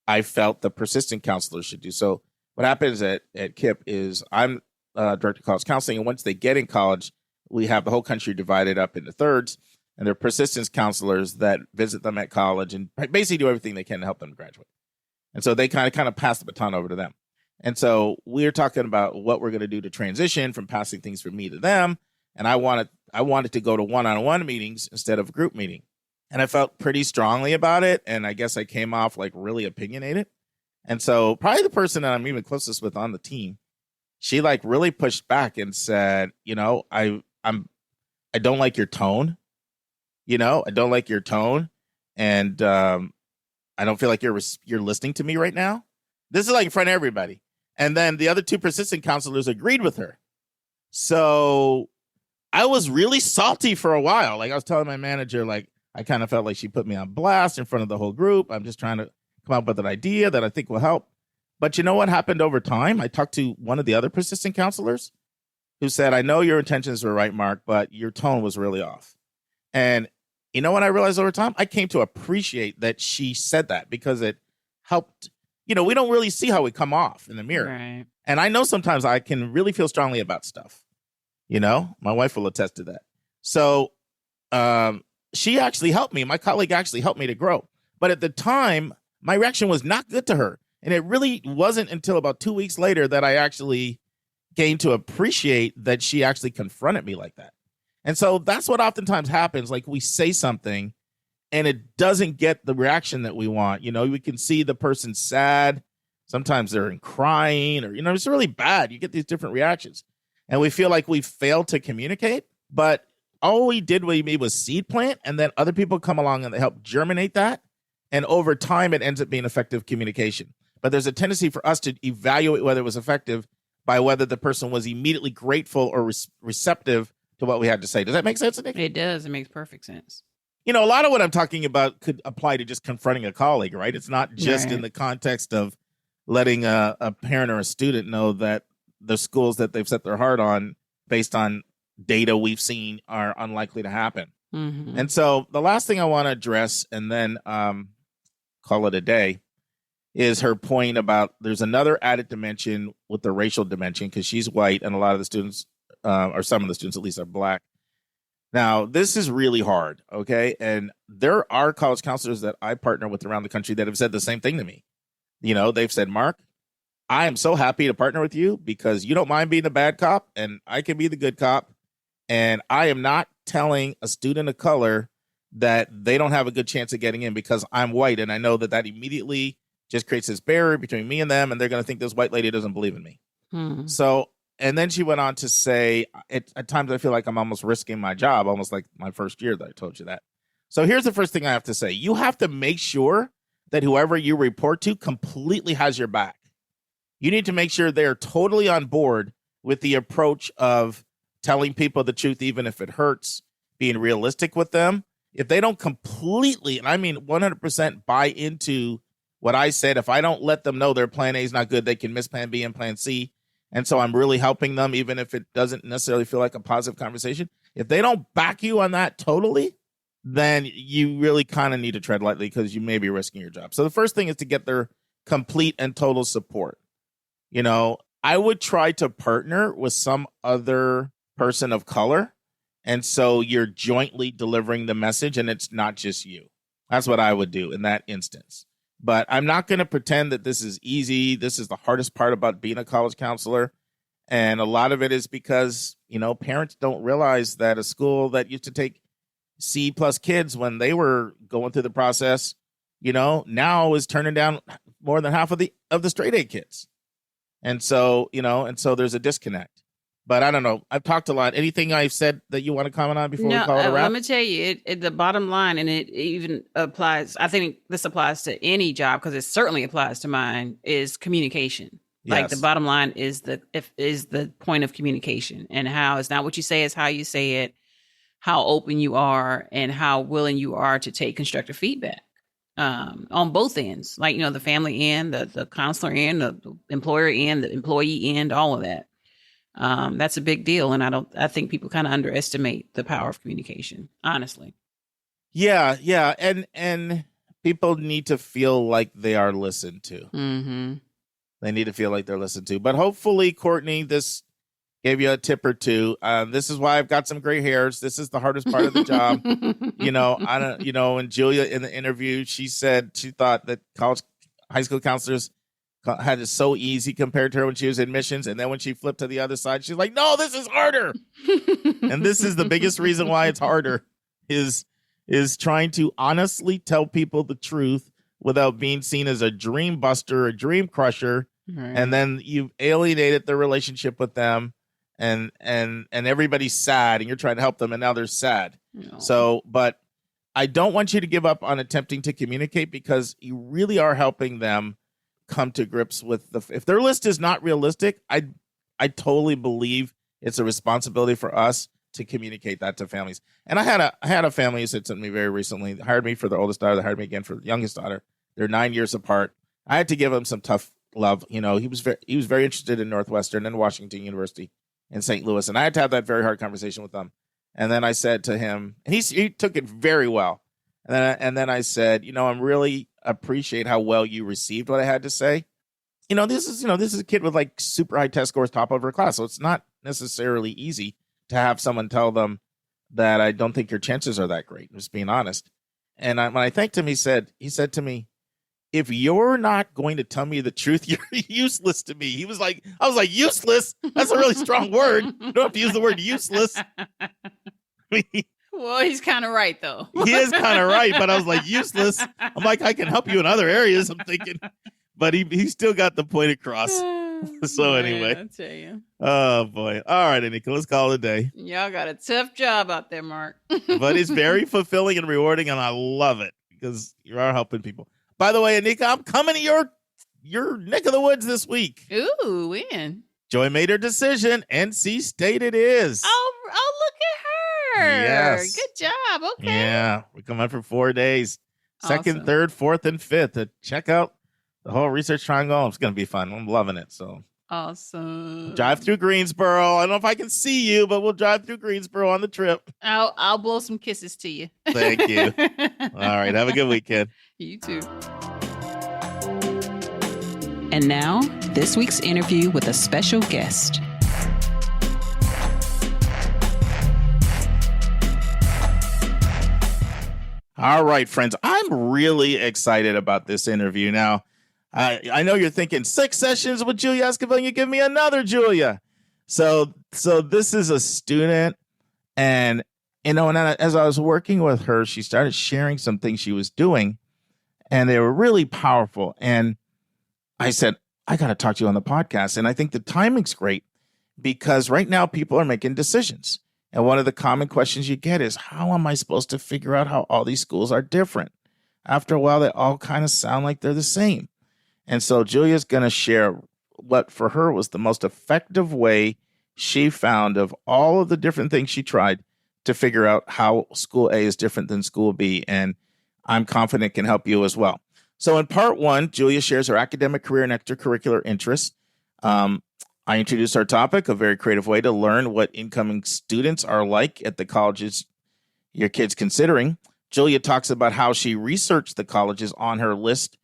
I felt the persistent counselors should do. So what happens at KIP is I'm director of college counseling, and once they get in college, we have the whole country divided up into thirds, and they're persistence counselors that visit them at college and basically do everything they can to help them graduate. And so they kind of passed the baton over to them. And so we're talking about what we're going to do to transition from passing things from me to them. And I wanted to go to one-on-one meetings instead of a group meeting. And I felt pretty strongly about it. And I guess I came off like really opinionated. And so probably the person that I'm even closest with on the team, she like really pushed back and said, I don't like your tone. I don't like your tone. And I don't feel like you're listening to me right now. This is like in front of everybody. And then the other two persistent counselors agreed with her. So I was really salty for a while. Like I was telling my manager, like, I kind of felt like she put me on blast in front of the whole group. I'm just trying to come up with an idea that I think will help. But you know what happened over time? I talked to one of the other persistent counselors who said, I know your intentions were right, Mark, but your tone was really off. And you know what I realized over time? I came to appreciate that she said that because it helped. We don't really see how we come off in the mirror. Right. And I know sometimes I can really feel strongly about stuff. My wife will attest to that. So she actually helped me. My colleague actually helped me to grow. But at the time, my reaction was not good to her. And it really wasn't until about 2 weeks later that I actually gained to appreciate that she actually confronted me like that. And so that's what oftentimes happens. Like we say something and it doesn't get the reaction that we want. We can see the person sad. Sometimes they're crying or, it's really bad. You get these different reactions and we feel like we failed to communicate, but all we did was seed plant, and then other people come along and they help germinate that. And over time, it ends up being effective communication. But there's a tendency for us to evaluate whether it was effective by whether the person was immediately grateful or receptive to what we had to say. Does that make sense, Anika? It does. It makes perfect sense. A lot of what I'm talking about could apply to just confronting a colleague, right? It's not just in the context of letting a parent or a student know that the schools that they've set their heart on based on data we've seen are unlikely to happen. Mm-hmm. And so the last thing I want to address and then call it a day is her point about there's another added dimension with the racial dimension because she's white and a lot of the students, or some of the students at least, are black. Now, this is really hard, okay? And there are college counselors that I partner with around the country that have said the same thing to me. They've said, Mark, I am so happy to partner with you because you don't mind being the bad cop and I can be the good cop. And I am not telling a student of color that they don't have a good chance of getting in because I'm white. And I know that immediately just creates this barrier between me and them. And they're going to think this white lady doesn't believe in me. Mm-hmm. So, and then she went on to say, at times I feel like I'm almost risking my job, almost like my first year that I told you that. So here's the first thing I have to say. You have to make sure that whoever you report to completely has your back. You need to make sure they're totally on board with the approach of telling people the truth, even if it hurts, being realistic with them. If they don't completely, and I mean 100% buy into what I said, if I don't let them know their plan A is not good, they can miss plan B and plan C. And so I'm really helping them, even if it doesn't necessarily feel like a positive conversation. If they don't back you on that totally, then you really kind of need to tread lightly because you may be risking your job. So the first thing is to get their complete and total support. I would try to partner with some other person of color. And so you're jointly delivering the message and it's not just you. That's what I would do in that instance. But I'm not going to pretend that this is easy. This is the hardest part about being a college counselor. And a lot of it is because, parents don't realize that a school that used to take C+ kids when they were going through the process, now is turning down more than half of the straight A kids. And so, there's a disconnect. But I don't know. I've talked a lot. Anything I've said that you want to comment on before we call it a wrap? Let me tell you, the bottom line, and it even applies, I think this applies to any job because it certainly applies to mine, is communication. Yes. Like the bottom line is the point of communication, and how it's not what you say, it's how you say it, how open you are, and how willing you are to take constructive feedback. On both ends, like, the family end, the counselor end, the employer end, the employee end, all of that. That's a big deal. And I think people kind of underestimate the power of communication, honestly. Yeah. And people need to feel like they are listened to. Mm-hmm. They need to feel like they're listened to. But hopefully, Courtney, this gave you a tip or two. This is why I've got some gray hairs. This is the hardest part of the job. I don't, and Julia in the interview, she said she thought that college high school counselors had it so easy compared to her when she was admissions. And then when she flipped to the other side, she's like, no, this is harder. And this is the biggest reason why it's harder is trying to honestly tell people the truth without being seen as a dream buster, a dream crusher. Right. And then you've alienated the relationship with them and everybody's sad and you're trying to help them and now they're sad. No. So, but I don't want you to give up on attempting to communicate because you really are helping them come to grips with if their list is not realistic, I totally believe it's a responsibility for us to communicate that to families. And I had a family who said something to me very recently, hired me for their oldest daughter, they hired me again for the youngest daughter. They're 9 years apart. I had to give him some tough love. You know, he was very interested in Northwestern and Washington University in St. Louis. And I had to have that very hard conversation with them. And then I said to him, and he took it very well. And then I said, you know, I'm really appreciate how well you received what I had to say. This is a kid with like super high test scores, top of her class. So it's not necessarily easy to have someone tell them that I don't think your chances are that great. Just being honest. And when I thanked him, he said to me, if you're not going to tell me the truth, you're useless to me. I was like, useless? That's a really strong word. You don't have to use the word useless. Well, he's kind of right, though. He is kind of right, but I was like, useless. I'm like, I can help you in other areas, I'm thinking. But he still got the point across. So anyway. I tell you. Oh, boy. All right, Anika, let's call it a day. Y'all got a tough job out there, Mark. But it's very fulfilling and rewarding, and I love it because you are helping people. By the way, Anika, I'm coming to your neck of the woods this week. Ooh, when? Joy made her decision. NC State it is. Oh, look at her. Yes. Good job. Okay. Yeah, we're coming for 4 days. Second, Awesome. third, fourth, and fifth. To check out the whole research triangle. It's going to be fun. I'm loving it. So Awesome. drive through Greensboro. I don't know if I can see you, but we'll drive through Greensboro on the trip. I'll blow some kisses to you. Thank you. All right. Have a good weekend. You too. And now, this week's interview with a special guest. All right, friends. I'm really excited about this interview. Now, I know you're thinking 6 sessions with Julia Esquivel. You give me another Julia. So this is a student, and as I was working with her, she started sharing some things she was doing, and they were really powerful. And I said, I got to talk to you on the podcast. And I think the timing's great because right now people are making decisions. And one of the common questions you get is, how am I supposed to figure out how all these schools are different? After a while, they all kind of sound like they're the same. And so Julia's going to share what for her was the most effective way she found of all of the different things she tried to figure out how school A is different than school B. And I'm confident can help you as well. So in part 1, Julia shares her academic, career, and extracurricular interests. I introduced our topic, a very creative way to learn what incoming students are like at the colleges your kid's considering. Julia talks about how she researched the colleges on her list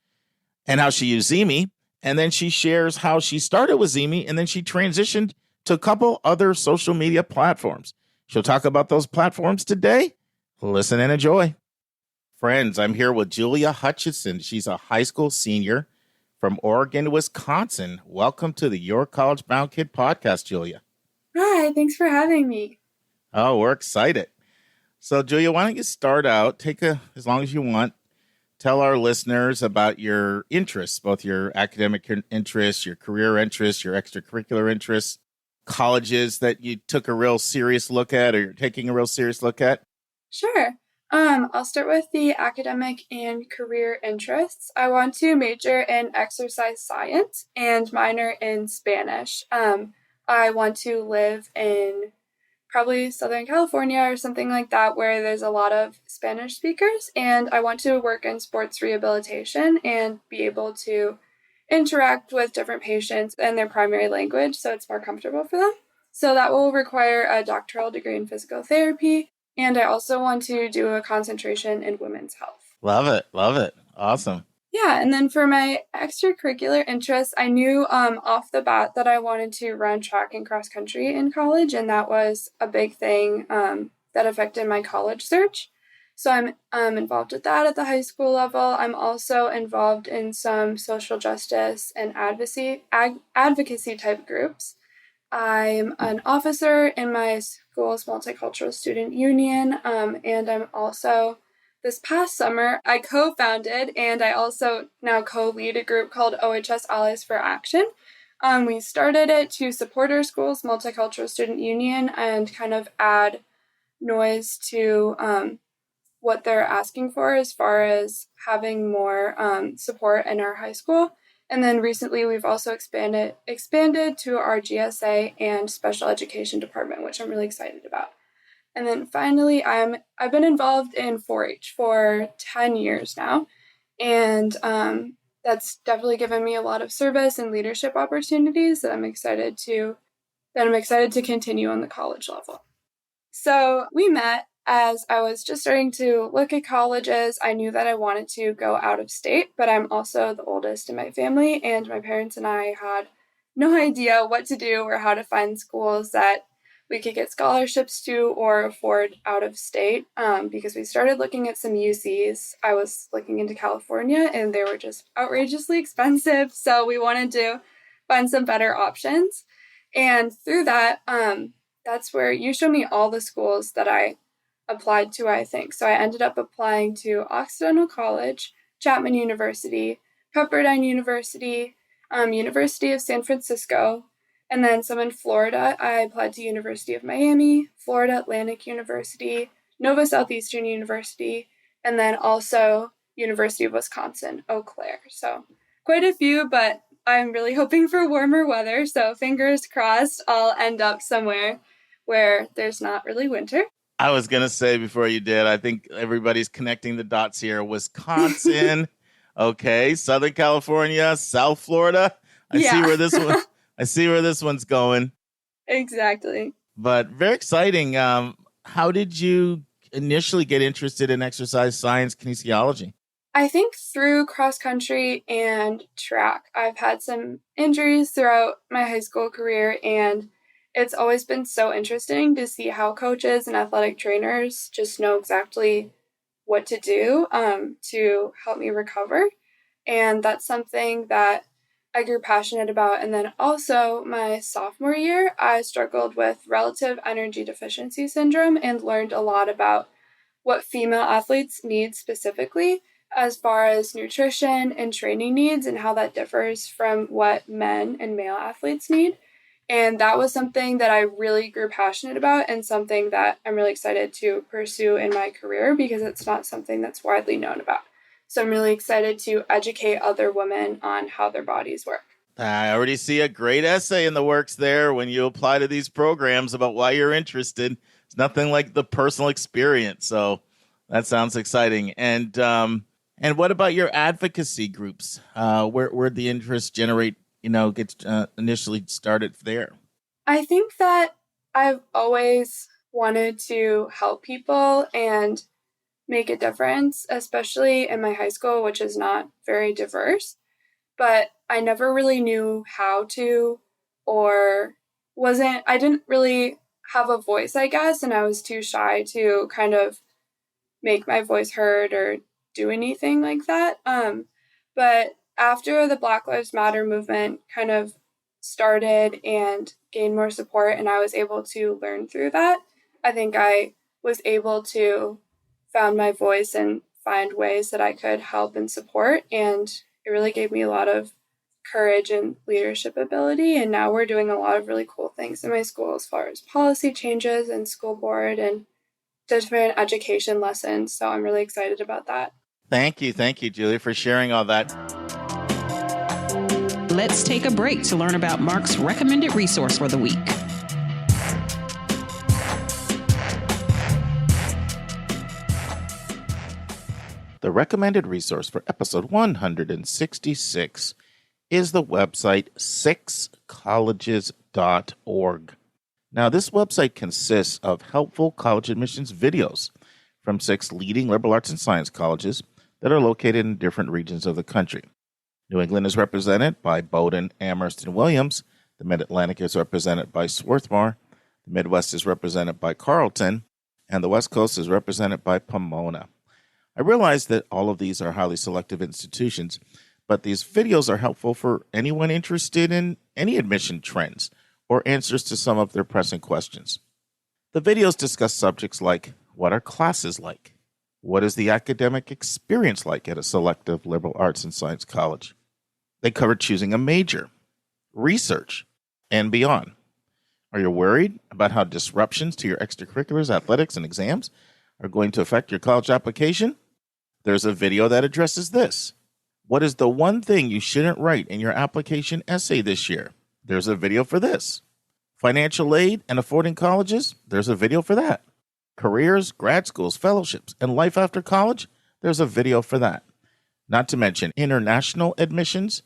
and how she used Zemi. And then she shares how she started with Zemi and then she transitioned to a couple other social media platforms. She'll talk about those platforms today. Listen and enjoy. Friends, I'm here with Julia Hutchinson. She's a high school senior from Oregon, Wisconsin. Welcome to the Your College Bound Kid podcast, Julia. Hi, thanks for having me. Oh, we're excited. So, Julia, why don't you start out, as long as you want, tell our listeners about your interests, both your academic interests, your career interests, your extracurricular interests, colleges that you took a real serious look at or you're taking a real serious look at. Sure. I'll start with the academic and career interests. I want to major in exercise science and minor in Spanish. I want to live in probably Southern California or something like that where there's a lot of Spanish speakers, and I want to work in sports rehabilitation and be able to interact with different patients in their primary language so it's more comfortable for them. So that will require a doctoral degree in physical therapy. And I also want to do a concentration in women's health. Love it. Love it. Awesome. Yeah. And then for my extracurricular interests, I knew off the bat that I wanted to run track and cross country in college. And that was a big thing that affected my college search. So I'm involved with that at the high school level. I'm also involved in some social justice and advocacy type groups. I'm an officer in my school's multicultural student union, and I'm also, this past summer, I co-founded and I also now co-lead a group called OHS Allies for Action. We started it to support our school's multicultural student union and kind of add noise to what they're asking for as far as having more support in our high school. And then recently we've also expanded to our GSA and special education department, which I'm really excited about. And then finally, I've been involved in 4-H for 10 years now. And that's definitely given me a lot of service and leadership opportunities that I'm excited to continue on the college level. So we met as I was just starting to look at colleges. I knew that I wanted to go out of state, but I'm also the oldest in my family, and my parents and I had no idea what to do or how to find schools that we could get scholarships to or afford out of state, because we started looking at some UCs. I was looking into California, and they were just outrageously expensive, so we wanted to find some better options. And through that, that's where you showed me all the schools that I applied to, I think. So I ended up applying to Occidental College, Chapman University, Pepperdine University, University of San Francisco, and then some in Florida. I applied to University of Miami, Florida Atlantic University, Nova Southeastern University, and then also University of Wisconsin, Eau Claire. So quite a few, but I'm really hoping for warmer weather. So fingers crossed I'll end up somewhere where there's not really winter. I was going to say before you did, I think everybody's connecting the dots here. Wisconsin, okay, Southern California, South Florida. I see where this one's going. Exactly. But very exciting. How did you initially get interested in exercise science kinesiology? I think through cross country and track. I've had some injuries throughout my high school career, and it's always been so interesting to see how coaches and athletic trainers just know exactly what to do to help me recover. And that's something that I grew passionate about. And then also my sophomore year, I struggled with relative energy deficiency syndrome and learned a lot about what female athletes need specifically as far as nutrition and training needs and how that differs from what men and male athletes need. And that was something that I really grew passionate about and something that I'm really excited to pursue in my career because it's not something that's widely known about. So I'm really excited to educate other women on how their bodies work. I already see a great essay in the works there when you apply to these programs about why you're interested. It's nothing like the personal experience. So that sounds exciting. And what about your advocacy groups? Where'd the interest generate? Gets initially started there? I think that I've always wanted to help people and make a difference, especially in my high school, which is not very diverse. But I never really knew how to, or I didn't really have a voice, I guess, and I was too shy to kind of make my voice heard or do anything like that. But after the Black Lives Matter movement kind of started and gained more support and I was able to learn through that, I think I was able to found my voice and find ways that I could help and support. And it really gave me a lot of courage and leadership ability. And now we're doing a lot of really cool things in my school as far as policy changes and school board and different education lessons. So I'm really excited about that. Thank you, Julia, for sharing all that. Let's take a break to learn about Mark's recommended resource for the week. The recommended resource for episode 166 is the website 6colleges.org. Now, this website consists of helpful college admissions videos from 6 leading liberal arts and science colleges that are located in different regions of the country. New England is represented by Bowdoin, Amherst, and Williams. The Mid-Atlantic is represented by Swarthmore. The Midwest is represented by Carleton. and the West Coast is represented by Pomona. I realize that all of these are highly selective institutions, but these videos are helpful for anyone interested in any admission trends or answers to some of their pressing questions. The videos discuss subjects like, what are classes like? What is the academic experience like at a selective liberal arts and science college? They cover choosing a major, research, and beyond. Are you worried about how disruptions to your extracurriculars, athletics, and exams are going to affect your college application? There's a video that addresses this. What is the one thing you shouldn't write in your application essay this year? There's a video for this. Financial aid and affording colleges? There's a video for that. Careers, grad schools, fellowships, and life after college? There's a video for that. Not to mention international admissions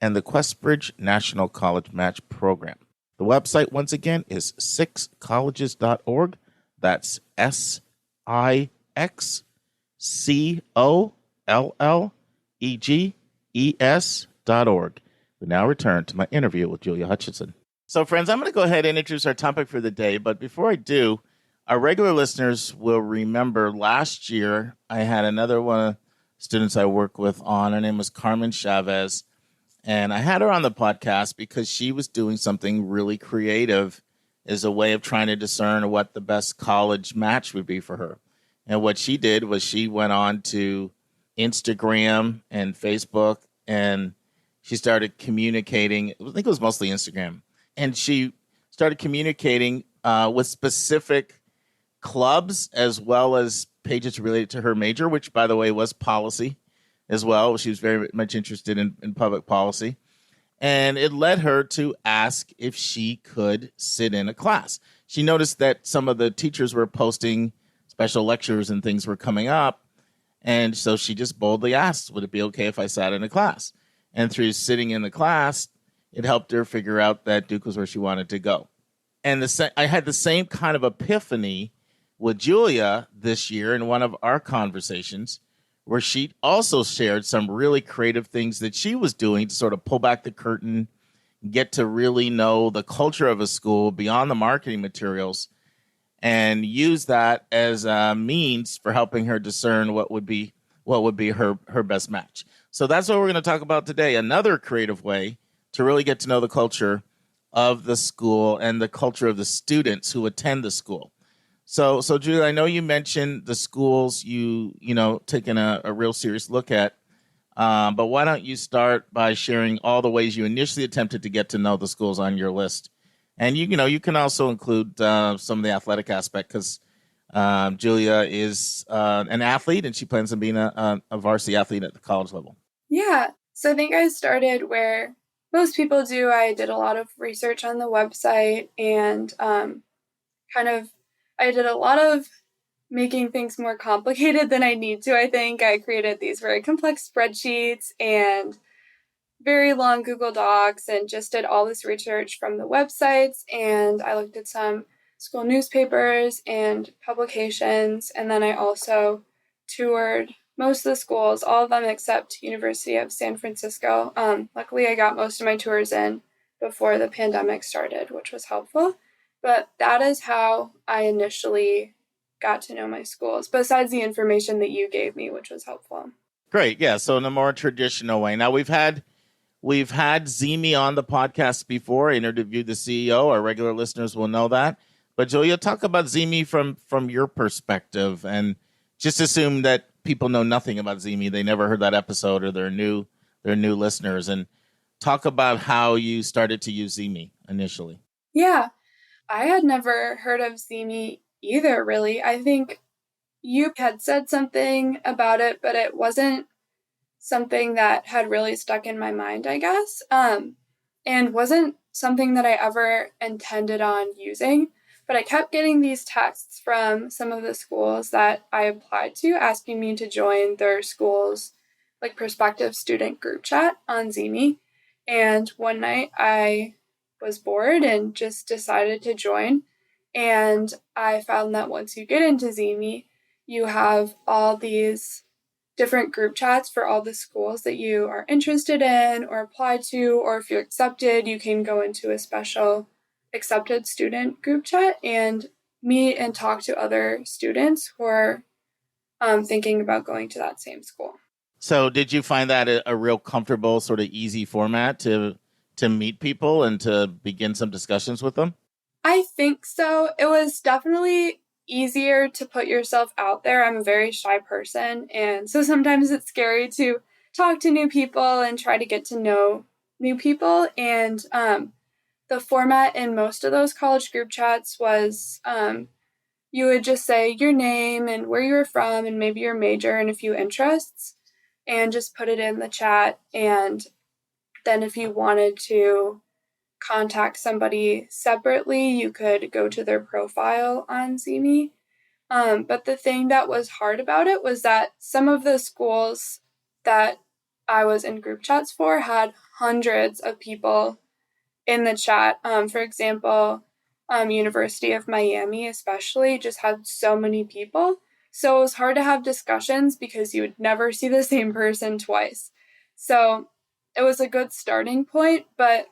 and the Questbridge National College Match Program. The website, once again, is sixcolleges.org. That's SIXCOLLEGES.org. We now return to my interview with Julia Hutchinson. So, friends, I'm going to go ahead and introduce our topic for the day. But before I do, our regular listeners will remember last year I had another one of the students I work with on. Her name was Carmen Chavez. And I had her on the podcast because she was doing something really creative as a way of trying to discern what the best college match would be for her. And what she did was she went on to Instagram and Facebook, and she started communicating. I think it was mostly Instagram. And she started communicating with specific clubs as well as pages related to her major, which, by the way, was policy as well. She was very much interested in public policy. And it led her to ask if she could sit in a class. She noticed that some of the teachers were posting special lectures and things were coming up. And so she just boldly asked, would it be okay if I sat in a class? And through sitting in the class, it helped her figure out that Duke was where she wanted to go. And I had the same kind of epiphany with Julia this year in one of our conversations, where she also shared some really creative things that she was doing to sort of pull back the curtain, get to really know the culture of a school beyond the marketing materials, and use that as a means for helping her discern what would be her best match. So that's what we're going to talk about today, another creative way to really get to know the culture of the school and the culture of the students who attend the school. So Julia, I know you mentioned the schools you taking a real serious look at, but why don't you start by sharing all the ways you initially attempted to get to know the schools on your list, and you can also include some of the athletic aspect because Julia is an athlete and she plans on being a varsity athlete at the college level. Yeah, so I think I started where most people do. I did a lot of research on the website and I did a lot of making things more complicated than I need to, I think. I created these very complex spreadsheets and very long Google Docs and just did all this research from the websites. And I looked at some school newspapers and publications. And then I also toured most of the schools, all of them except University of San Francisco. Luckily, I got most of my tours in before the pandemic started, which was helpful. But that is how I initially got to know my schools, besides the information that you gave me, which was helpful. Great. Yeah. So in a more traditional way. Now we've had Zimi on the podcast before. I interviewed the CEO. Our regular listeners will know that. But Julia, talk about Zimi from your perspective, and just assume that people know nothing about Zimi. They never heard that episode, or they're new listeners, and talk about how you started to use Zimi initially. Yeah. I had never heard of Zimi either, really. I think you had said something about it, but it wasn't something that had really stuck in my mind, I guess, and wasn't something that I ever intended on using. But I kept getting these texts from some of the schools that I applied to asking me to join their school's prospective student group chat on Zimi. And one night I was bored and just decided to join. And I found that once you get into Zimi, you have all these different group chats for all the schools that you are interested in or apply to, or if you're accepted, you can go into a special accepted student group chat. And meet and talk to other students who are thinking about going to that same school. So did you find that a real comfortable, sort of easy format to meet people and to begin some discussions with them? I think so. It was definitely easier to put yourself out there. I'm a very shy person, and so sometimes it's scary to talk to new people and try to get to know new people. And the format in most of those college group chats was you would just say your name and where you were from and maybe your major and a few interests and just put it in the chat. And then if you wanted to contact somebody separately, you could go to their profile on Zeme. But the thing that was hard about it was that some of the schools that I was in group chats for had hundreds of people in the chat. For example, University of Miami especially just had so many people. So it was hard to have discussions because you would never see the same person twice. So it was a good starting point, but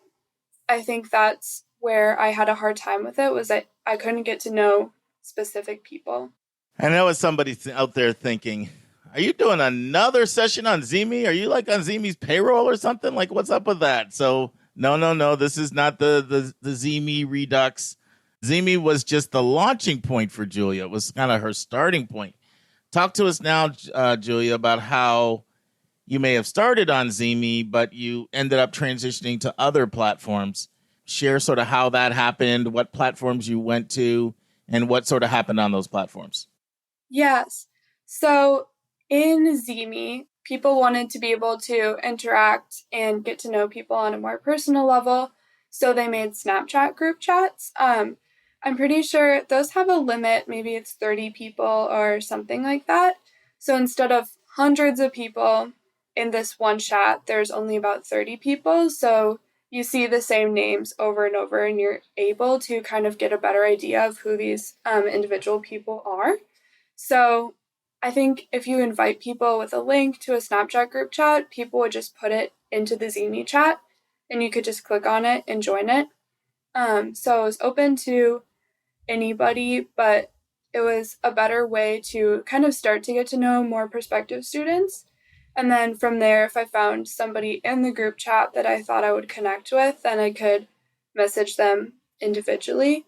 I think that's where I had a hard time with it, was that I couldn't get to know specific people. I know it's somebody out there thinking, are you doing another session on Zeme? Are you like on Zeme's payroll or something? Like, what's up with that? So no. This is not the Zeme Redux. Zeme was just the launching point for Julia. It was kind of her starting point. Talk to us now, Julia, about how you may have started on Zeme, but you ended up transitioning to other platforms. Share sort of how that happened, what platforms you went to, and what sort of happened on those platforms. Yes. So in Zeme, people wanted to be able to interact and get to know people on a more personal level, so they made Snapchat group chats. I'm pretty sure those have a limit. Maybe it's 30 people or something like that. So instead of hundreds of people in this one chat, there's only about 30 people. So you see the same names over and over, and you're able to kind of get a better idea of who these individual people are. So I think if you invite people with a link to a Snapchat group chat, people would just put it into the Zeme chat, and you could just click on it and join it. So it was open to anybody, but it was a better way to kind of start to get to know more prospective students. And then from there, if I found somebody in the group chat that I thought I would connect with, then I could message them individually.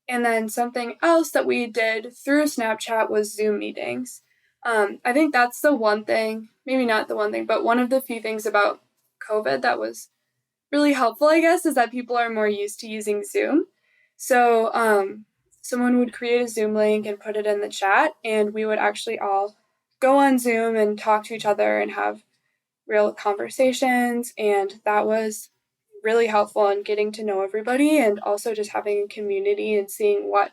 And then something else that we did through Snapchat was Zoom meetings. I think that's the one thing, maybe not the one thing, but one of the few things about COVID that was really helpful, I guess, is that people are more used to using Zoom. So someone would create a Zoom link and put it in the chat, and we would actually all go on Zoom and talk to each other and have real conversations. And that was really helpful in getting to know everybody, and also just having a community and seeing what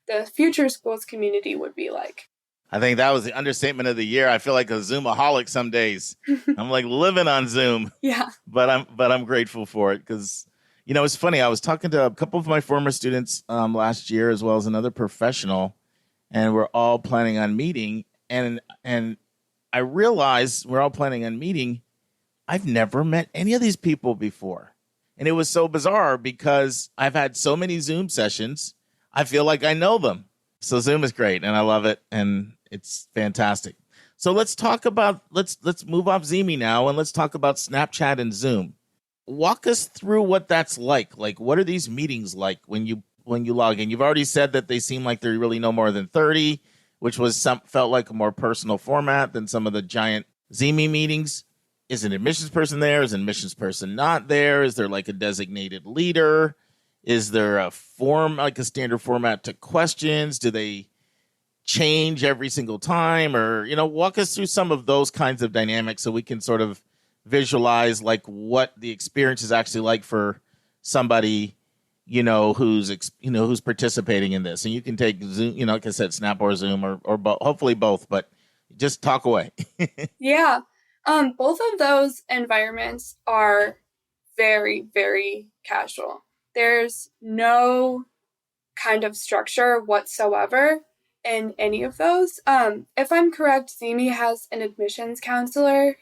the future schools community would be like. I think that was the understatement of the year. I feel like a Zoomaholic some days. I'm like living on Zoom. Yeah. But I'm grateful for it because, you know, it's funny. I was talking to a couple of my former students last year, as well as another professional, and we're all planning on meeting. And I realized we're all planning on meeting. I've never met any of these people before. And it was so bizarre because I've had so many Zoom sessions. I feel like I know them. So Zoom is great, and I love it, and it's fantastic. So let's talk about, let's move off Zeme now, and let's talk about Snapchat and Zoom. Walk us through what that's like. Like, what are these meetings like when you log in? You've already said that they seem like they're really no more than 30, which felt like a more personal format than some of the giant Zeme meetings. Is an admissions person there? Is an admissions person not there? Is there like a designated leader? Is there a form, like a standard format to questions? Do they change every single time? Or, you know, walk us through some of those kinds of dynamics so we can sort of visualize like what the experience is actually like for somebody, you know, who's participating in this. And you can take Zoom, you know, like I said, Snap or Zoom or hopefully both, but just talk away. Yeah. Both of those environments are very, very casual. There's no kind of structure whatsoever in any of those. If I'm correct, Zeme has an admissions counselor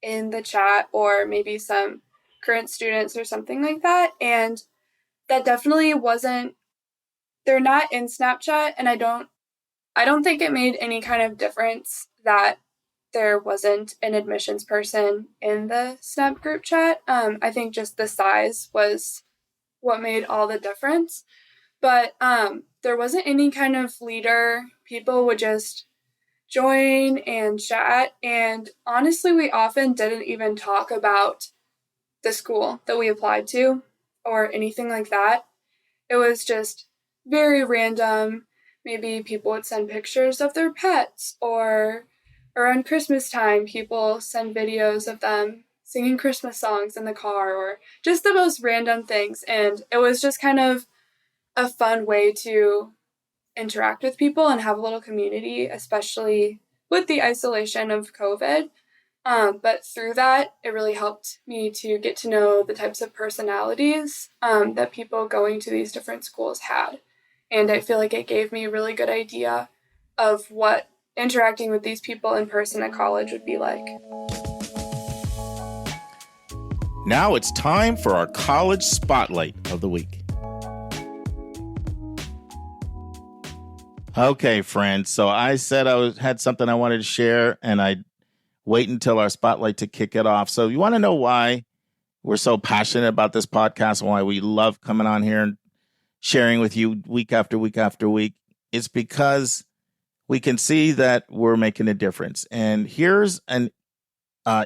in the chat, or maybe some current students or something like that. And that definitely wasn't they're not in Snapchat, and I don't think it made any kind of difference that there wasn't an admissions person in the Snap group chat. I think just the size was what made all the difference. But there wasn't any kind of leader. People would just join and chat. And honestly, we often didn't even talk about the school that we applied to or anything like that. It was just very random. Maybe people would send pictures of their pets, or around Christmas time, people send videos of them singing Christmas songs in the car, or just the most random things. And it was just kind of a fun way to interact with people and have a little community, especially with the isolation of COVID. But through that, it really helped me to get to know the types of personalities that people going to these different schools had. And I feel like it gave me a really good idea of what interacting with these people in person at college would be like. Now it's time for our college spotlight of the week. Okay, friends. So I said had something I wanted to share, and I'd wait until our spotlight to kick it off. So you want to know why we're so passionate about this podcast and why we love coming on here and sharing with you week after week after week? It's because we can see that we're making a difference. And here's an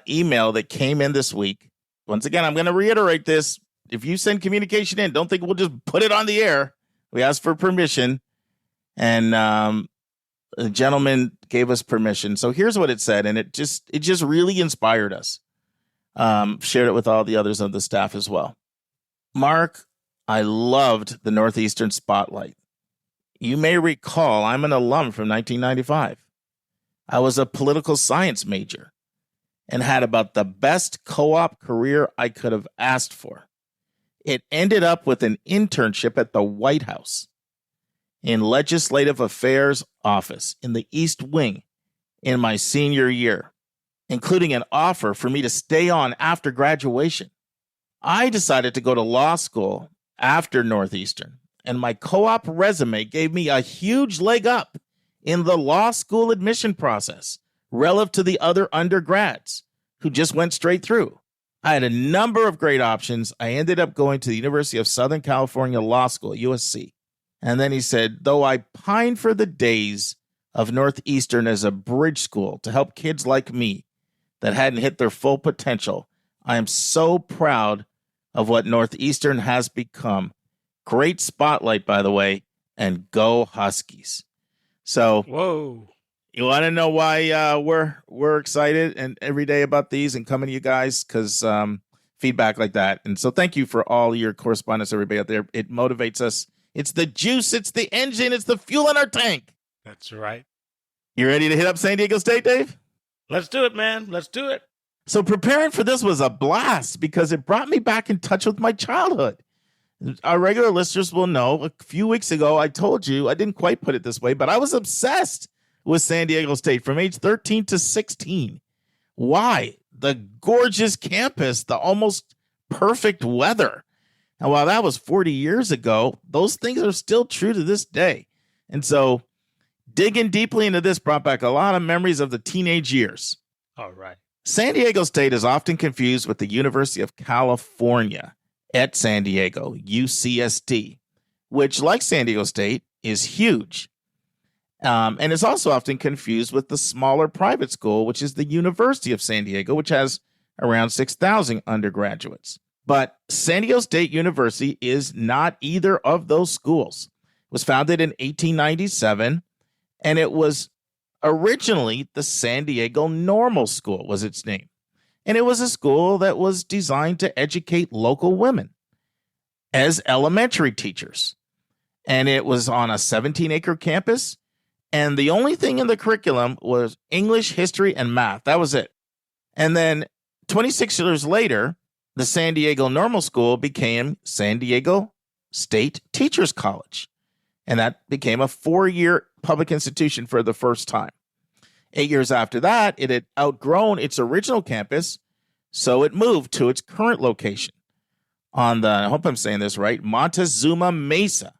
email that came in this week. Once again, I'm going to reiterate this. If you send communication in, don't think we'll just put it on the air. We asked for permission, and the gentleman gave us permission. So here's what it said, and it just really inspired us. Shared it with all the others of the staff as well. Mark, I loved the Northeastern Spotlight. You may recall I'm an alum from 1995. I was a political science major and had about the best co-op career I could have asked for. It ended up with an internship at the White House in Legislative Affairs Office in the East Wing in my senior year, including an offer for me to stay on after graduation. I decided to go to law school after Northeastern, and my co-op resume gave me a huge leg up in the law school admission process relative to the other undergrads who just went straight through. I had a number of great options. I ended up going to the University of Southern California Law School, USC. And then he said, though I pine for the days of Northeastern as a bridge school to help kids like me that hadn't hit their full potential, I am so proud of what Northeastern has become. Great spotlight, by the way, and go Huskies. So, Whoa. You want to know why we're excited and every day about these and coming to you guys? Because feedback like that. And so thank you for all your correspondence, everybody out there. It motivates us. It's the juice. It's the engine. It's the fuel in our tank. That's right. You ready to hit up San Diego State, Dave? Let's do it, man. Let's do it. So preparing for this was a blast because it brought me back in touch with my childhood. Our regular listeners will know a few weeks ago, I told you, I didn't quite put it this way, but I was obsessed with San Diego State from age 13 to 16. Why? The gorgeous campus, the almost perfect weather. And while that was 40 years ago, those things are still true to this day. And so digging deeply into this brought back a lot of memories of the teenage years. All right. San Diego State is often confused with the University of California at San Diego, UCSD, which, like San Diego State, is huge. And is also often confused with the smaller private school, which is the University of San Diego, which has around 6,000 undergraduates. But San Diego State University is not either of those schools. It was founded in 1897, and it was originally the San Diego Normal School was its name. And it was a school that was designed to educate local women as elementary teachers. And it was on a 17-acre campus. And the only thing in the curriculum was English, history, and math. That was it. And then 26 years later, the San Diego Normal School became San Diego State Teachers College. And that became a 4-year public institution for the first time. 8 years after that, it had outgrown its original campus, so it moved to its current location on the, I hope I'm saying this right, Montezuma Mesa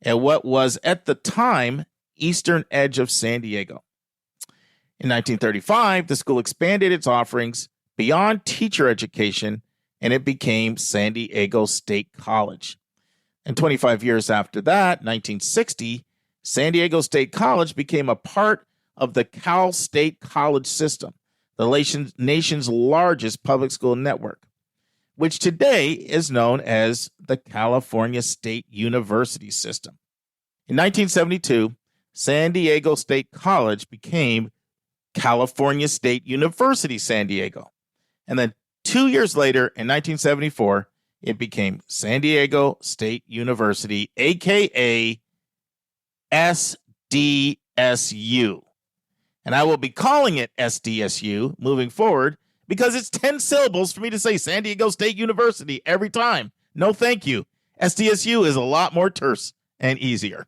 at what was at the time eastern edge of San Diego. In 1935, the school expanded its offerings beyond teacher education, and it became San Diego State College. And 25 years after that, 1960, San Diego State College became a part of the Cal State College system, the nation's largest public school network, which today is known as the California State University system. In 1972, San Diego State College became California State University San Diego. And then 2 years later, in 1974, it became San Diego State University, a.k.a. SDSU. And I will be calling it SDSU moving forward because it's 10 syllables for me to say San Diego State University every time. No, thank you. SDSU is a lot more terse and easier.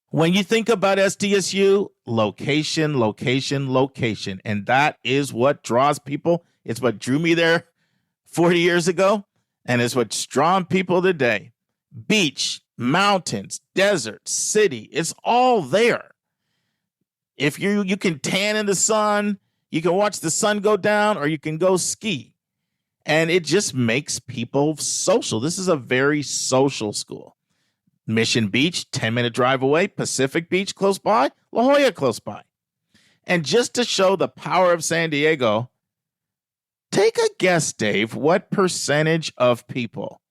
When you think about SDSU, location, location, location. And that is what draws people. It's what drew me there 40 years ago. And it's what's drawn people today. Beach, mountains, desert, city. It's all there. If you can tan in the sun, you can watch the sun go down, or you can go ski. And it just makes people social. This is a very social school. Mission Beach, 10-minute drive away. Pacific Beach, close by. La Jolla, close by. And just to show the power of San Diego, take a guess, Dave, what percentage of people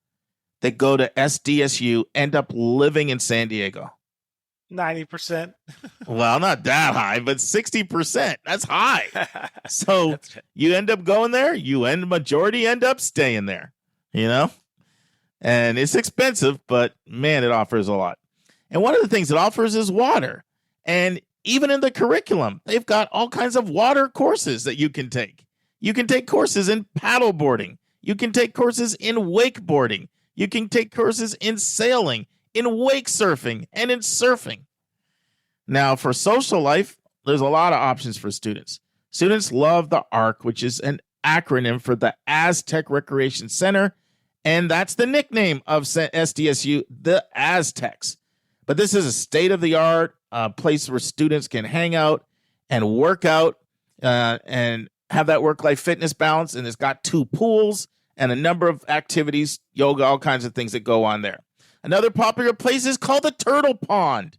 that go to SDSU end up living in San Diego? 90%. Well, not that high, but 60%. That's high. So you end up going there, majority end up staying there, you know? And it's expensive, but man, it offers a lot. And one of the things it offers is water. And even in the curriculum, they've got all kinds of water courses that you can take. You can take courses in paddle boarding. You can take courses in wakeboarding. You can take courses in sailing, in wake surfing, and in surfing. Now, for social life, there's a lot of options for students. Students love the ARC, which is an acronym for the Aztec Recreation Center, and that's the nickname of SDSU, the Aztecs. But this is a state-of-the-art place where students can hang out and work out and have that work-life fitness balance, and it's got 2 pools and a number of activities, yoga, all kinds of things that go on there. Another popular place is called the Turtle Pond.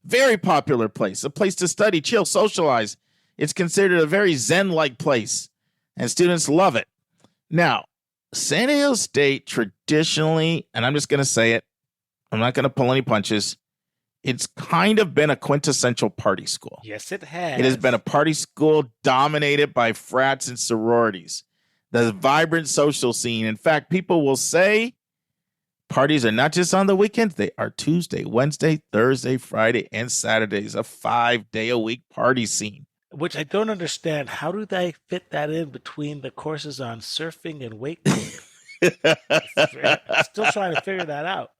Very popular place, a place to study, chill, socialize. It's considered a very Zen-like place, and students love it. Now, San Diego State traditionally, and I'm just going to say it, I'm not going to pull any punches, it's kind of been a quintessential party school. Yes, it has. It has been a party school dominated by frats and sororities. The vibrant social scene. In fact, people will say parties are not just on the weekends. They are Tuesday, Wednesday, Thursday, Friday, and Saturdays. A 5-day-a-week party scene. Which I don't understand. How do they fit that in between the courses on surfing and wakeboarding? I'm still trying to figure that out.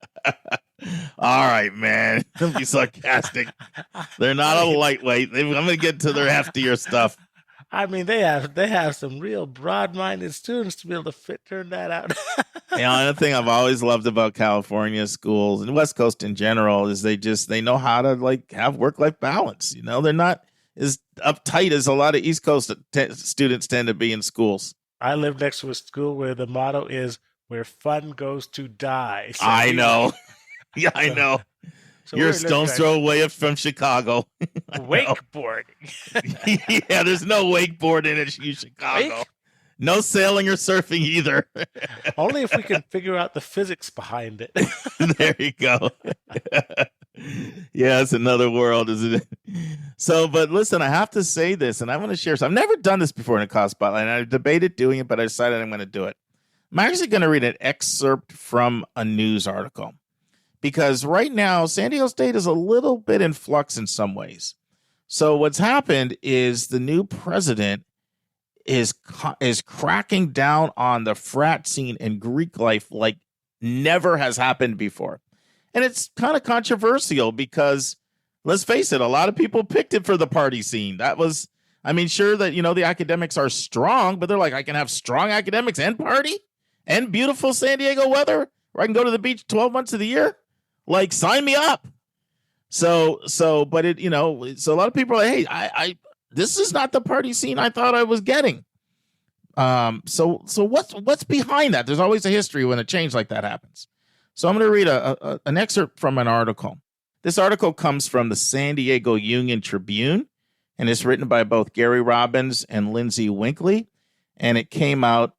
All right, man. Don't be sarcastic. They're not a lightweight. I'm going to get to their heftier stuff. I mean, they have some real broad-minded students to be able to turn that out. Another thing I've always loved about California schools and West Coast in general is they know how to have work-life balance. You know, they're not as uptight as a lot of East Coast students tend to be in schools. I live next to a school where the motto is "Where fun goes to die." So I know. Yeah, I know. So you're a stone's throw away from Chicago. Wakeboarding. Yeah, there's no wakeboarding in Chicago. No sailing or surfing either. Only if we can figure out the physics behind it. There you go. Yeah, it's another world, isn't it? So, but listen, I have to say this, and I want to share. So I've never done this before in a class spotlight, and I debated doing it, but I decided I'm going to do it. I'm actually going to read an excerpt from a news article. Because right now, San Diego State is a little bit in flux in some ways. So what's happened is the new president is cracking down on the frat scene and Greek life like never has happened before. And it's kind of controversial because, let's face it, a lot of people picked it for the party scene. Sure that, the academics are strong, but they're like, I can have strong academics and party and beautiful San Diego weather where I can go to the beach 12 months of the year. Like, sign me up. But it, so a lot of people are like, hey, I this is not the party scene I thought I was getting. So what's behind that? There's always a history when a change like that happens. So I'm going to read an excerpt from an article. This article comes from the San Diego Union Tribune, and it's written by both Gary Robbins and Lindsay Winkley, and it came out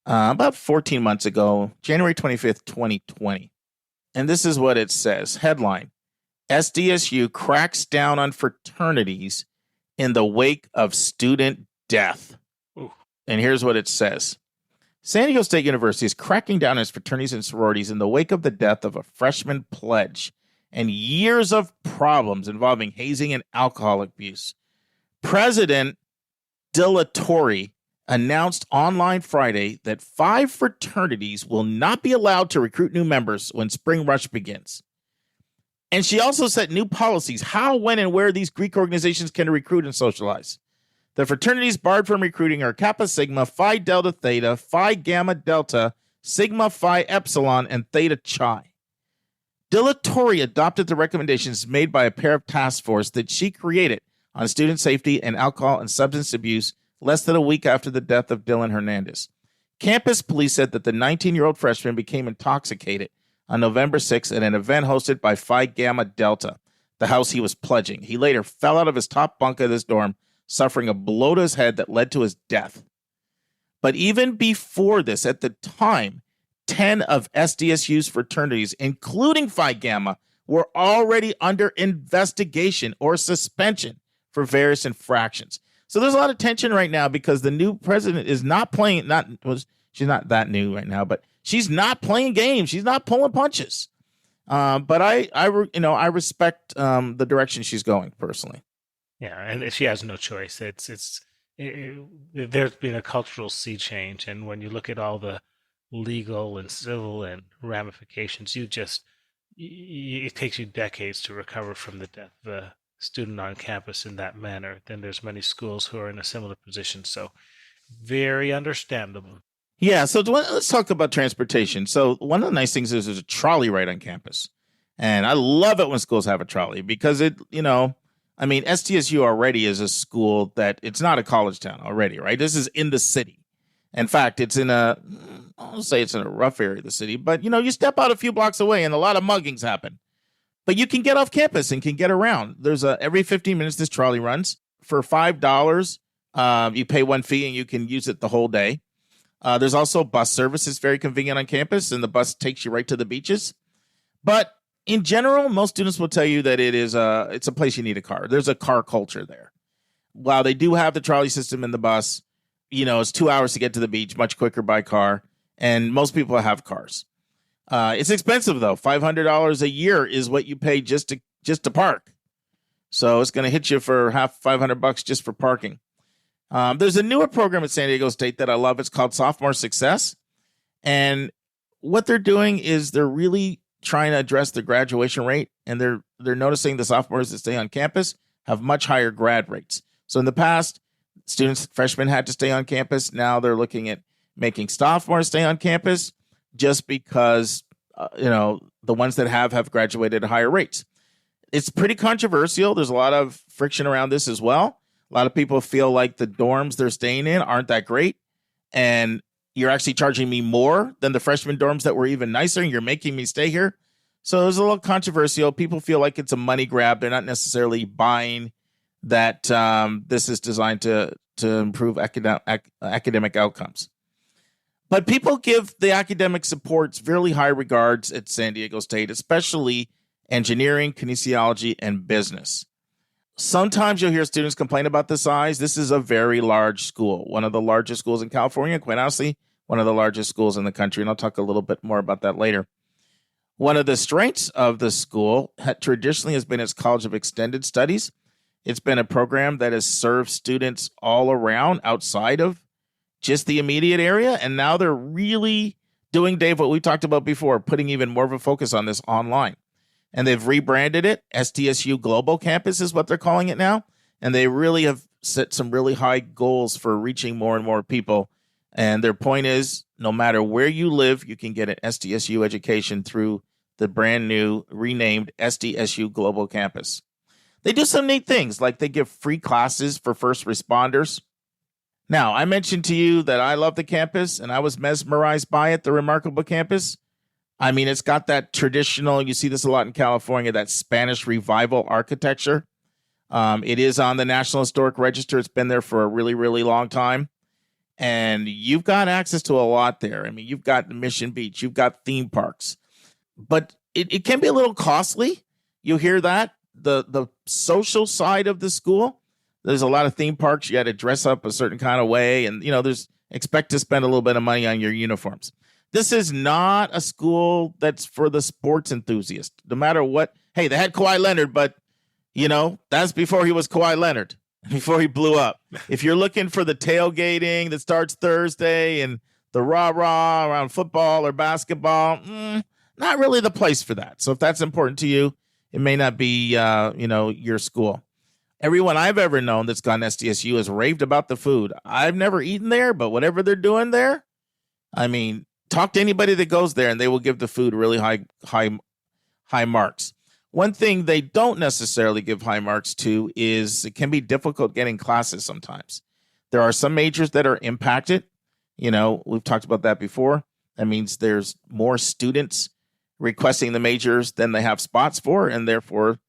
about 14 months ago, January 25th, 2020. And this is what it says. Headline: SDSU cracks down on fraternities in the wake of student death. Ooh. And here's what it says. San Diego State University is cracking down on its fraternities and sororities in the wake of the death of a freshman pledge and years of problems involving hazing and alcohol abuse. President Dilatori announced online Friday that 5 fraternities will not be allowed to recruit new members when Spring Rush begins. And she also set new policies how, when, and where these Greek organizations can recruit and socialize. The fraternities barred from recruiting are Kappa Sigma, Phi Delta Theta, Phi Gamma Delta, Sigma Phi Epsilon, and Theta Chi. Dilatori adopted the recommendations made by a pair of task force that she created on student safety and alcohol and substance abuse less than a week after the death of Dylan Hernandez. Campus police said that the 19-year-old freshman became intoxicated on November 6th at an event hosted by Phi Gamma Delta, the house he was pledging. He later fell out of his top bunk of his dorm, suffering a blow to his head that led to his death. But even before this, at the time, 10 of SDSU's fraternities, including Phi Gamma, were already under investigation or suspension for various infractions. So there's a lot of tension right now because the new president is not playing, she's not that new right now, but she's not playing games. She's not pulling punches. But I respect the direction she's going personally. Yeah, and she has no choice. There's been a cultural sea change, and when you look at all the legal and civil and ramifications, it takes you decades to recover from the death of a student on campus in that manner. Then there's many schools who are in a similar position, so very understandable. Yeah, so let's talk about transportation. So one of the nice things is there's a trolley right on campus, and I love it when schools have a trolley because SDSU already is a school that it's not a college town already, right? This is in the city. In fact, it's in I'll say it's in a rough area of the city, but you step out a few blocks away and a lot of muggings happen. But you can get off campus and can get around. There's every 15 minutes this trolley runs for $5. You pay one fee and you can use it the whole day. There's also bus service. It's very convenient on campus, and the bus takes you right to the beaches. But in general, most students will tell you that it's a place you need a car. There's a car culture there. While they do have the trolley system in the bus, it's 2 hours to get to the beach, much quicker by car. And most people have cars. It's expensive though. $500 a year is what you pay just to park. So it's going to hit you for $500 just for parking. There's a newer program at San Diego State that I love. It's called Sophomore Success. And what they're doing is they're really trying to address the graduation rate. And they're noticing the sophomores that stay on campus have much higher grad rates. So in the past, freshmen had to stay on campus. Now they're looking at making sophomores stay on campus just because, the ones that have graduated at higher rates. It's pretty controversial. There's a lot of friction around this as well. A lot of people feel like the dorms they're staying in aren't that great. And you're actually charging me more than the freshman dorms that were even nicer, and you're making me stay here. So there's a little controversial. People feel like it's a money grab. They're not necessarily buying that this is designed to improve academic outcomes. But people give the academic supports really high regards at San Diego State, especially engineering, kinesiology, and business. Sometimes you'll hear students complain about the size. This is a very large school, one of the largest schools in California, quite honestly, one of the largest schools in the country. And I'll talk a little bit more about that later. One of the strengths of the school traditionally has been its College of Extended Studies. It's been a program that has served students all around outside of just the immediate area. And now they're really doing, Dave, what we talked about before, putting even more of a focus on this online. And they've rebranded it. SDSU Global Campus is what they're calling it now. And they really have set some really high goals for reaching more and more people. And their point is, no matter where you live, you can get an SDSU education through the brand new renamed SDSU Global Campus. They do some neat things, like they give free classes for first responders. Now, I mentioned to you that I love the campus and I was mesmerized by it, the remarkable campus. I mean, it's got that traditional, you see this a lot in California, that Spanish Revival architecture. It is on the National Historic Register. It's been there for a really, really long time. And you've got access to a lot there. I mean, you've got Mission Beach, you've got theme parks, but it can be a little costly. You hear that? The social side of the school, there's a lot of theme parks. You got to dress up a certain kind of way. And, expect to spend a little bit of money on your uniforms. This is not a school that's for the sports enthusiast, no matter what. Hey, they had Kawhi Leonard, but, that's before he was Kawhi Leonard, before he blew up. If you're looking for the tailgating that starts Thursday and the rah-rah around football or basketball, not really the place for that. So if that's important to you, it may not be, your school. Everyone I've ever known that's gone to SDSU has raved about the food. I've never eaten there, but whatever they're doing there, I mean, talk to anybody that goes there and they will give the food really high marks. One thing they don't necessarily give high marks to is it can be difficult getting classes sometimes. There are some majors that are impacted. We've talked about that before. That means there's more students requesting the majors than they have spots for, and therefore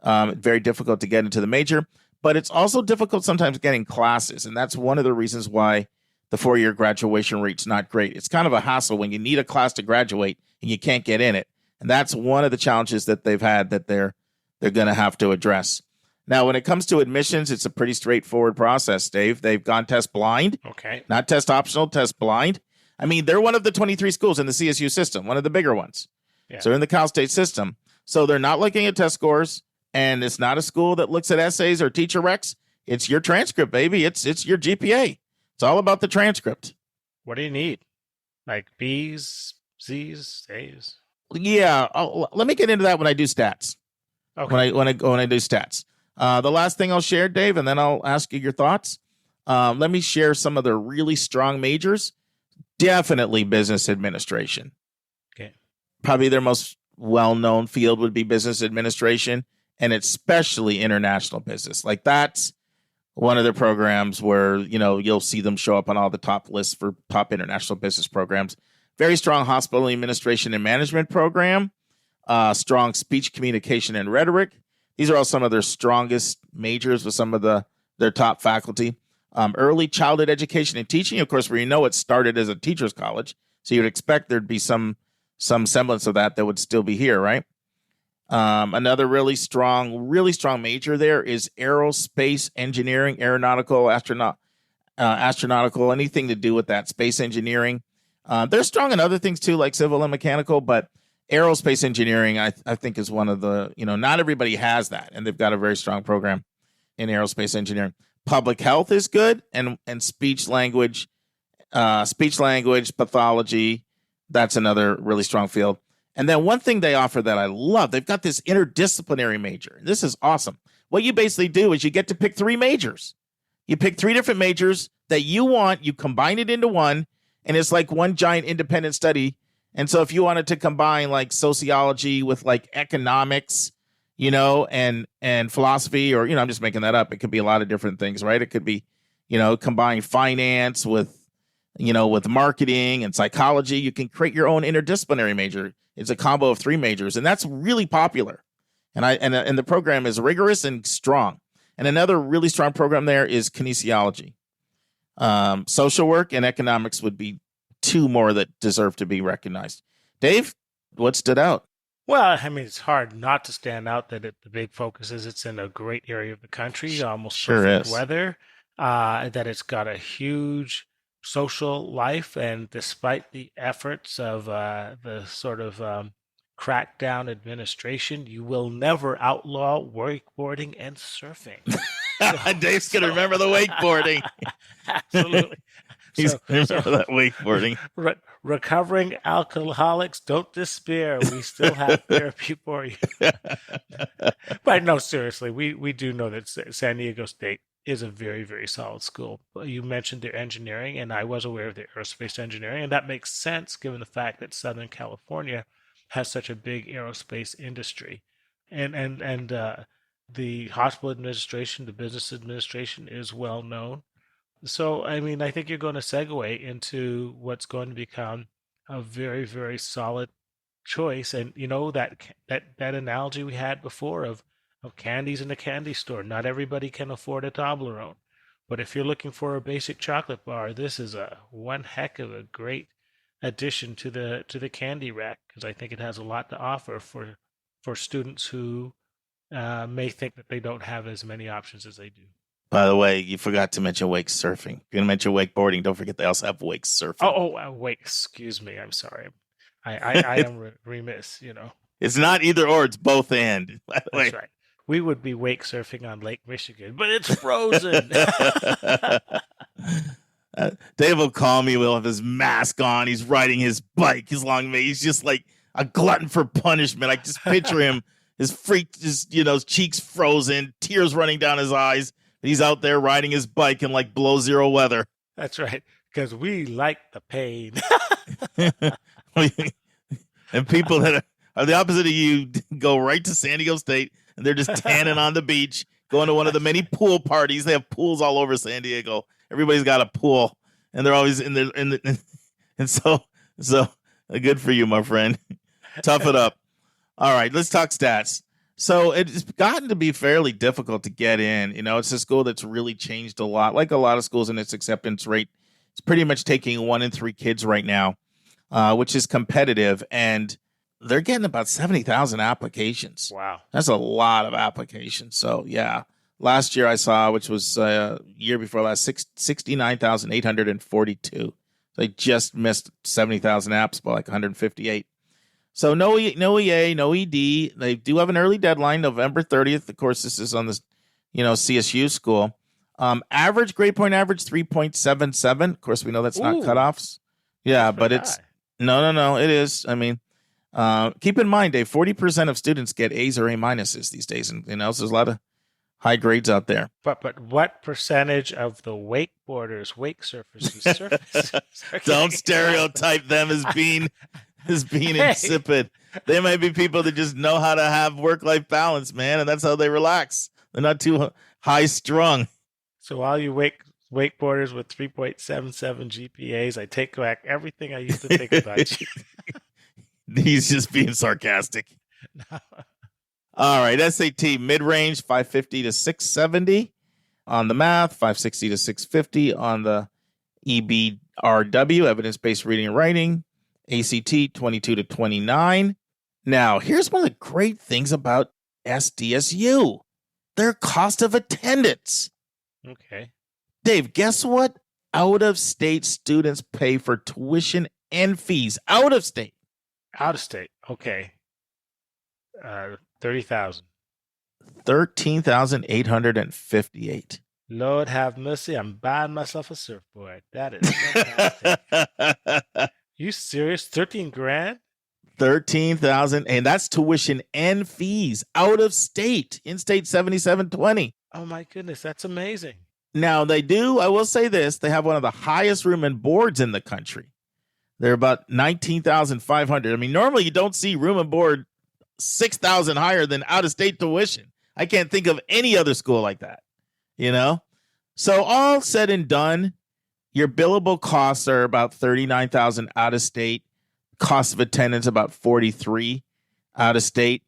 very difficult to get into the major. But it's also difficult sometimes getting classes, and that's one of the reasons why the 4-year graduation rate's not great. It's kind of a hassle when you need a class to graduate and you can't get in it. And that's one of the challenges that they've had that they're going to have to address. Now, when it comes to admissions, it's a pretty straightforward process, Dave. They've gone test blind. Okay. Not test optional, test blind. I mean, they're one of the 23 schools in the CSU system, one of the bigger ones. Yeah. So in the Cal State system. So they're not looking at test scores, and it's not a school that looks at essays or teacher recs. It's your transcript, baby. It's your GPA. It's all about the transcript. What do you need? Like B's, Z's, A's? Yeah, let me get into that when I do stats. Okay. When I do stats. The last thing I'll share, Dave, and then I'll ask you your thoughts. Let me share some of the really strong majors. Definitely business administration. Okay. Probably their most well-known field would be business administration, and especially international business. Like that's one of the programs where, you'll see them show up on all the top lists for top international business programs. Very strong hospital administration and management program, strong speech, communication, and rhetoric. These are all some of their strongest majors with some of their top faculty. Early childhood education and teaching, of course, where it started as a teacher's college. So you'd expect there'd be some semblance of that would still be here, right? Another really strong major there is aerospace engineering, aeronautical, astronautical, anything to do with that, space engineering. They're strong in other things too, like civil and mechanical, but aerospace engineering, I think, is one of the, not everybody has that, and they've got a very strong program in aerospace engineering. Public health is good, and speech language, pathology, that's another really strong field. And then one thing they offer that I love, they've got this interdisciplinary major. This is awesome. What you basically do is you get to pick 3 majors. You pick 3 different majors that you want, you combine it into one, and it's like one giant independent study. And so if you wanted to combine like sociology with like economics, and philosophy, or, I'm just making that up. It could be a lot of different things, right? It could be, combine finance with marketing and psychology. You can create your own interdisciplinary major. It's a combo of 3 majors, and that's really popular. And the program is rigorous and strong. And another really strong program there is kinesiology. Social work and economics would be 2 more that deserve to be recognized. Dave, what stood out? Well, I mean, it's hard not to stand out that the big focus is it's in a great area of the country, almost Sure perfect is. weather, that it's got a huge social life, and despite the efforts of the sort of crackdown administration, you will never outlaw wakeboarding and surfing. Dave's going to remember the wakeboarding. Absolutely. He's going to remember that wakeboarding. Recovering alcoholics, don't despair. We still have therapy for you. But no, seriously, we do know that San Diego State is a very, very solid school. You mentioned their engineering, and I was aware of their aerospace engineering, and that makes sense given the fact that Southern California has such a big aerospace industry, and the hospital administration, the business administration is well known. So, I mean, I think you're going to segue into what's going to become a very, very solid choice. And you know that analogy we had before of candies in a candy store. Not everybody can afford a Toblerone, but if you're looking for a basic chocolate bar, this is a one heck of a great addition to the candy rack, because I think it has a lot to offer for students who may think that they don't have as many options as they do. By the way, you forgot to mention wake surfing. You're going to mention wakeboarding. Don't forget they also have wake surfing. Wait, excuse me. I'm sorry. I am remiss, you know. It's not either or, it's both and. By the way. That's right. We would be wake surfing on Lake Michigan, but it's frozen. Dave will call me. We'll have his mask on. He's riding his bike, his long way. He's just like a glutton for punishment. I just picture him, his cheeks frozen, tears running down his eyes. He's out there riding his bike in like below zero weather. That's right, because we like the pain. And people that are the opposite of you go right to San Diego State, and they're just tanning on the beach, going to one of the many pool parties. They have pools all over San Diego. Everybody's got a pool, and they're always and so good for you, my friend. Tough it up. All right, let's talk stats. So it's gotten to be fairly difficult to get in. You know, it's a school that's really changed a lot. Like a lot of schools in its acceptance rate, it's pretty much taking 1 in 3 kids right now, which is competitive. And they're getting about 70,000 applications. Wow. That's a lot of applications. So, yeah. Last year I saw, which was year before last, 69,842. They just missed 70,000 apps by like 158. So no EA, no ED. They do have an early deadline, November 30th. Of course, this is on this, CSU school. Average grade point average 3.77. Of course, we know that's not cutoffs. Yeah, but it's no. It is. I mean, keep in mind, Dave, 40% of students get A's or A minuses these days, and so there's a lot of high grades out there. But what percentage of the wakeboarders, wake surfers who surface? Don't stereotype them as being insipid. They might be people that just know how to have work-life balance, man, and that's how they relax. They're not too high strung. So all you wakeboarders with 3.77 GPAs, I take back everything I used to think about you. He's just being sarcastic. No. All right, SAT mid-range 550 to 670 on the math, 560 to 650 on the EBRW, evidence-based reading and writing. ACT 22 to 29. Now, here's one of the great things about SDSU. Their cost of attendance. Okay. Dave, guess what out-of-state students pay for tuition and fees? Out of state. Out of state. Okay. 30,000. 13,858. Lord have mercy. I'm buying myself a surfboard. That is fantastic. You serious? 13 grand? 13,000, and that's tuition and fees. Out of state. In-state 7720. Oh my goodness, that's amazing. Now they do, I will say this, they have one of the highest room and boards in the country. They're about 19,500. I mean, normally you don't see room and board 6,000 higher than out-of-state tuition. I can't think of any other school like that, So all said and done, your billable costs are about 39,000 out of state. Cost of attendance about 43 out of state.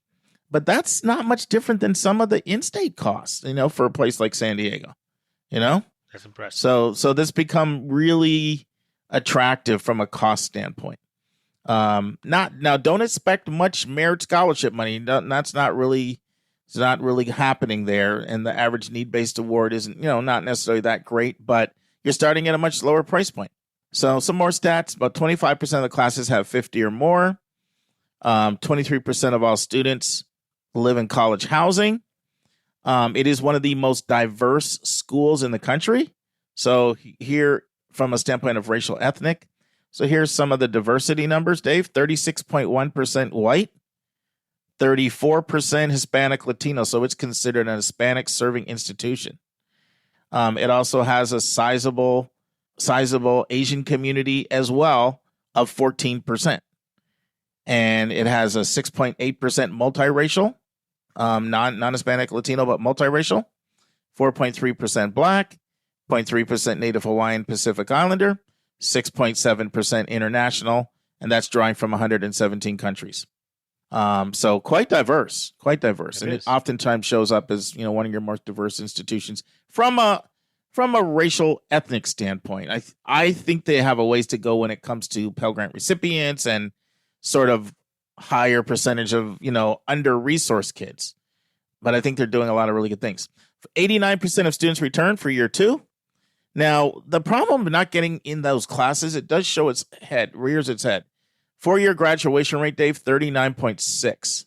But that's not much different than some of the in-state costs, for a place like San Diego. That's impressive. So this become really attractive from a cost standpoint. Don't expect much merit scholarship money. It's not really happening there. And the average need-based award isn't, not necessarily that great, but you're starting at a much lower price point. So some more stats, about 25% of the classes have 50 or more. 23% of all students live in college housing. It is one of the most diverse schools in the country. So here, from a standpoint of racial ethnic, so here's some of the diversity numbers, Dave. 36.1% white, 34% Hispanic Latino. So it's considered an Hispanic serving institution. It also has a sizable Asian community as well of 14%. and it has a 6.8% multiracial, non-Hispanic, Latino, but multiracial, 4.3% Black, 0.3% Native Hawaiian Pacific Islander, 6.7% international, and that's drawing from 117 countries. So quite diverse, and it oftentimes shows up as one of your most diverse institutions from a racial ethnic standpoint. I think they have a ways to go when it comes to Pell Grant recipients and sort of higher percentage of under-resourced kids, but I think they're doing a lot of really good things. 89% of students return for year 2. Now, the problem of not getting in those classes, it does show rears its head. 4-year graduation rate, Dave, 39.6.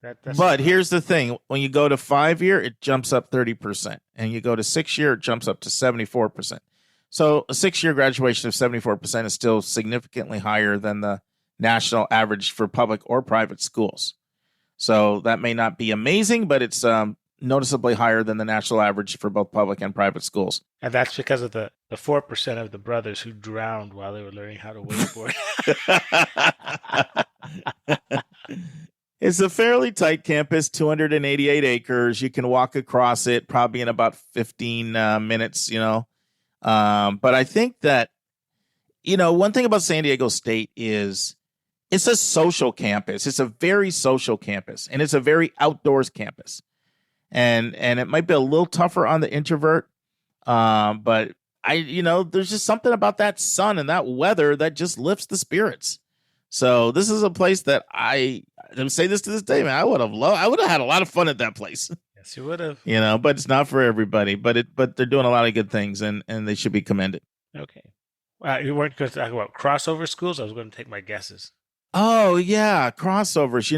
That's but here's the thing. When you go to 5-year, it jumps up 30%. And you go to 6-year, it jumps up to 74%. So a 6-year graduation of 74% is still significantly higher than the national average for public or private schools. So that may not be amazing, but it's noticeably higher than the national average for both public and private schools. And that's because of the 4% of the brothers who drowned while they were learning how to wakeboard. It's a fairly tight campus, 288 acres. You can walk across it probably in about 15 minutes, But I think that, one thing about San Diego State is it's a social campus. It's a very social campus, and it's a very outdoors campus. And it might be a little tougher on the introvert, but there's just something about that sun and that weather that just lifts the spirits. So this is a place that I say this to this day, man. I would have had a lot of fun at that place. Yes, you would have. But it's not for everybody. But they're doing a lot of good things, and they should be commended. Okay. You weren't going to talk about crossover schools? I was going to take my guesses. Oh yeah, crossovers.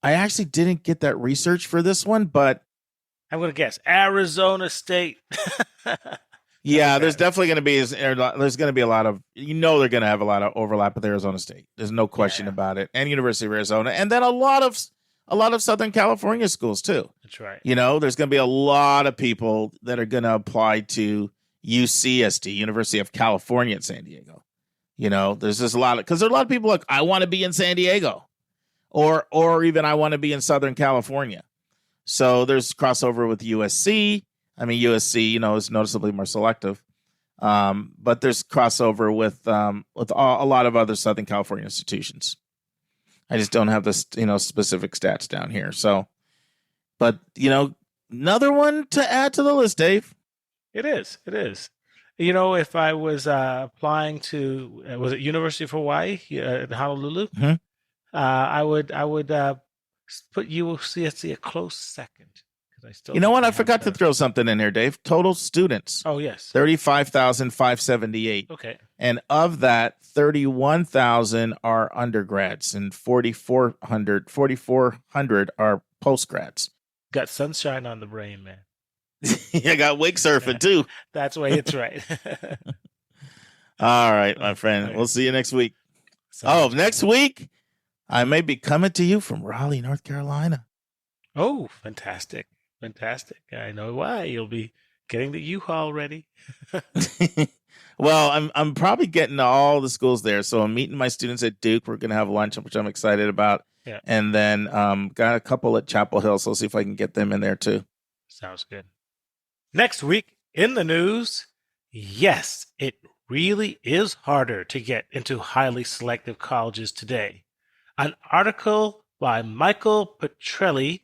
I actually didn't get that research for this one, but I'm going to guess Arizona State. Yeah, there's definitely going to be a lot of they're going to have a lot of overlap with Arizona State. There's no question about it, and University of Arizona, and then a lot of Southern California schools too. That's right. There's going to be a lot of people that are going to apply to UCSD, University of California at San Diego. There's just because there are a lot of people like, I want to be in San Diego, or even I want to be in Southern California. So there's crossover with USC. I mean, USC, is noticeably more selective, but there's crossover with a lot of other Southern California institutions. I just don't have the specific stats down here. So, but another one to add to the list, Dave. It is. If I was applying to was it University of Hawaii in Honolulu, Mm-hmm. I would put UCSC a close second. I forgot to throw something in here, Dave. Total students. Oh, yes. 35,578. Okay. And of that, 31,000 are undergrads and 4,400 are postgrads. Got sunshine on the brain, man. You got wake surfing, too. That's why it's right. All right, my friend. We'll see you next week. Next week, I may be coming to you from Raleigh, North Carolina. Oh, fantastic. I know why. You'll be getting the U-Haul ready. Well, I'm probably getting to all the schools there. So I'm meeting my students at Duke. We're going to have lunch, which I'm excited about. Yeah. And then got a couple at Chapel Hill. So I'll see if I can get them in there too. Sounds good. Next week in the news, yes, it really is harder to get into highly selective colleges today. An article by Michael Petrelli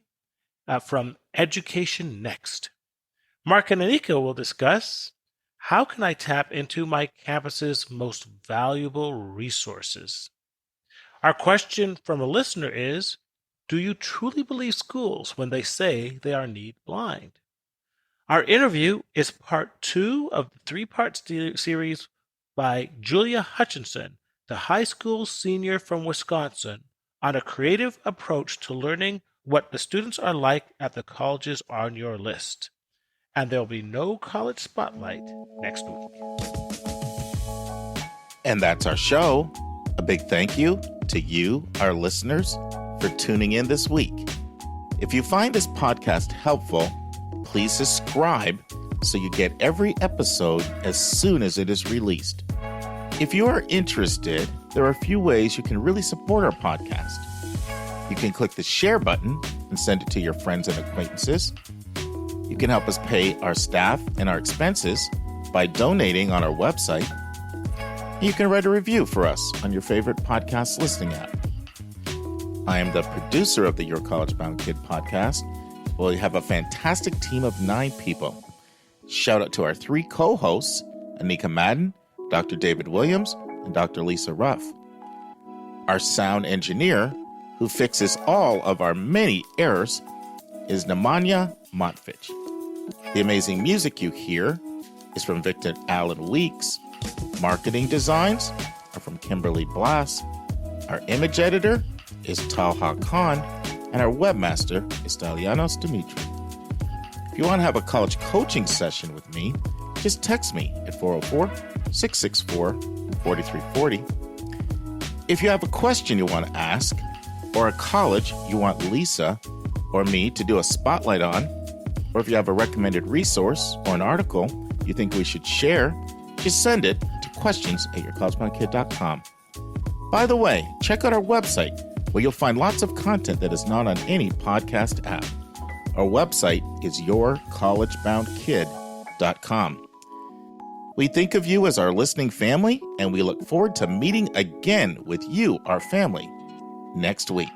from Education Next. Mark and Anika will discuss, how can I tap into my campus's most valuable resources? Our question from a listener is, do you truly believe schools when they say they are need blind? Our interview is part 2 of the 3-part series by Julia Hutchinson, the high school senior from Wisconsin, on a creative approach to learning what the students are like at the colleges on your list. And there'll be no college spotlight next week. And that's our show. A big thank you to you, our listeners, for tuning in this week. If you find this podcast helpful, please subscribe so you get every episode as soon as it is released. If you are interested, there are a few ways you can really support our podcast. You can click the share button and send it to your friends and acquaintances. You can help us pay our staff and our expenses by donating on our website. You can write a review for us on your favorite podcast listening app. I am the producer of the Your College Bound Kid podcast. We have a fantastic team of 9 people. Shout out to our 3 co-hosts, Anika Madden, Dr. David Williams, and Dr. Lisa Ruff. Our sound engineer, who fixes all of our many errors, is Nemanja Montfitch. The amazing music you hear is from Victor Allen Weeks. Marketing designs are from Kimberly Blass. Our image editor is Talha Khan, and our webmaster is Stalianos Dimitri. If you want to have a college coaching session with me, just text me at 404-664-4340. If you have a question you want to ask, or a college you want Lisa or me to do a spotlight on, or if you have a recommended resource or an article you think we should share, just send it to questions@yourcollegeboundkid.com. By the way, check out our website where you'll find lots of content that is not on any podcast app. Our website is yourcollegeboundkid.com. We think of you as our listening family, and we look forward to meeting again with you, our family, next week.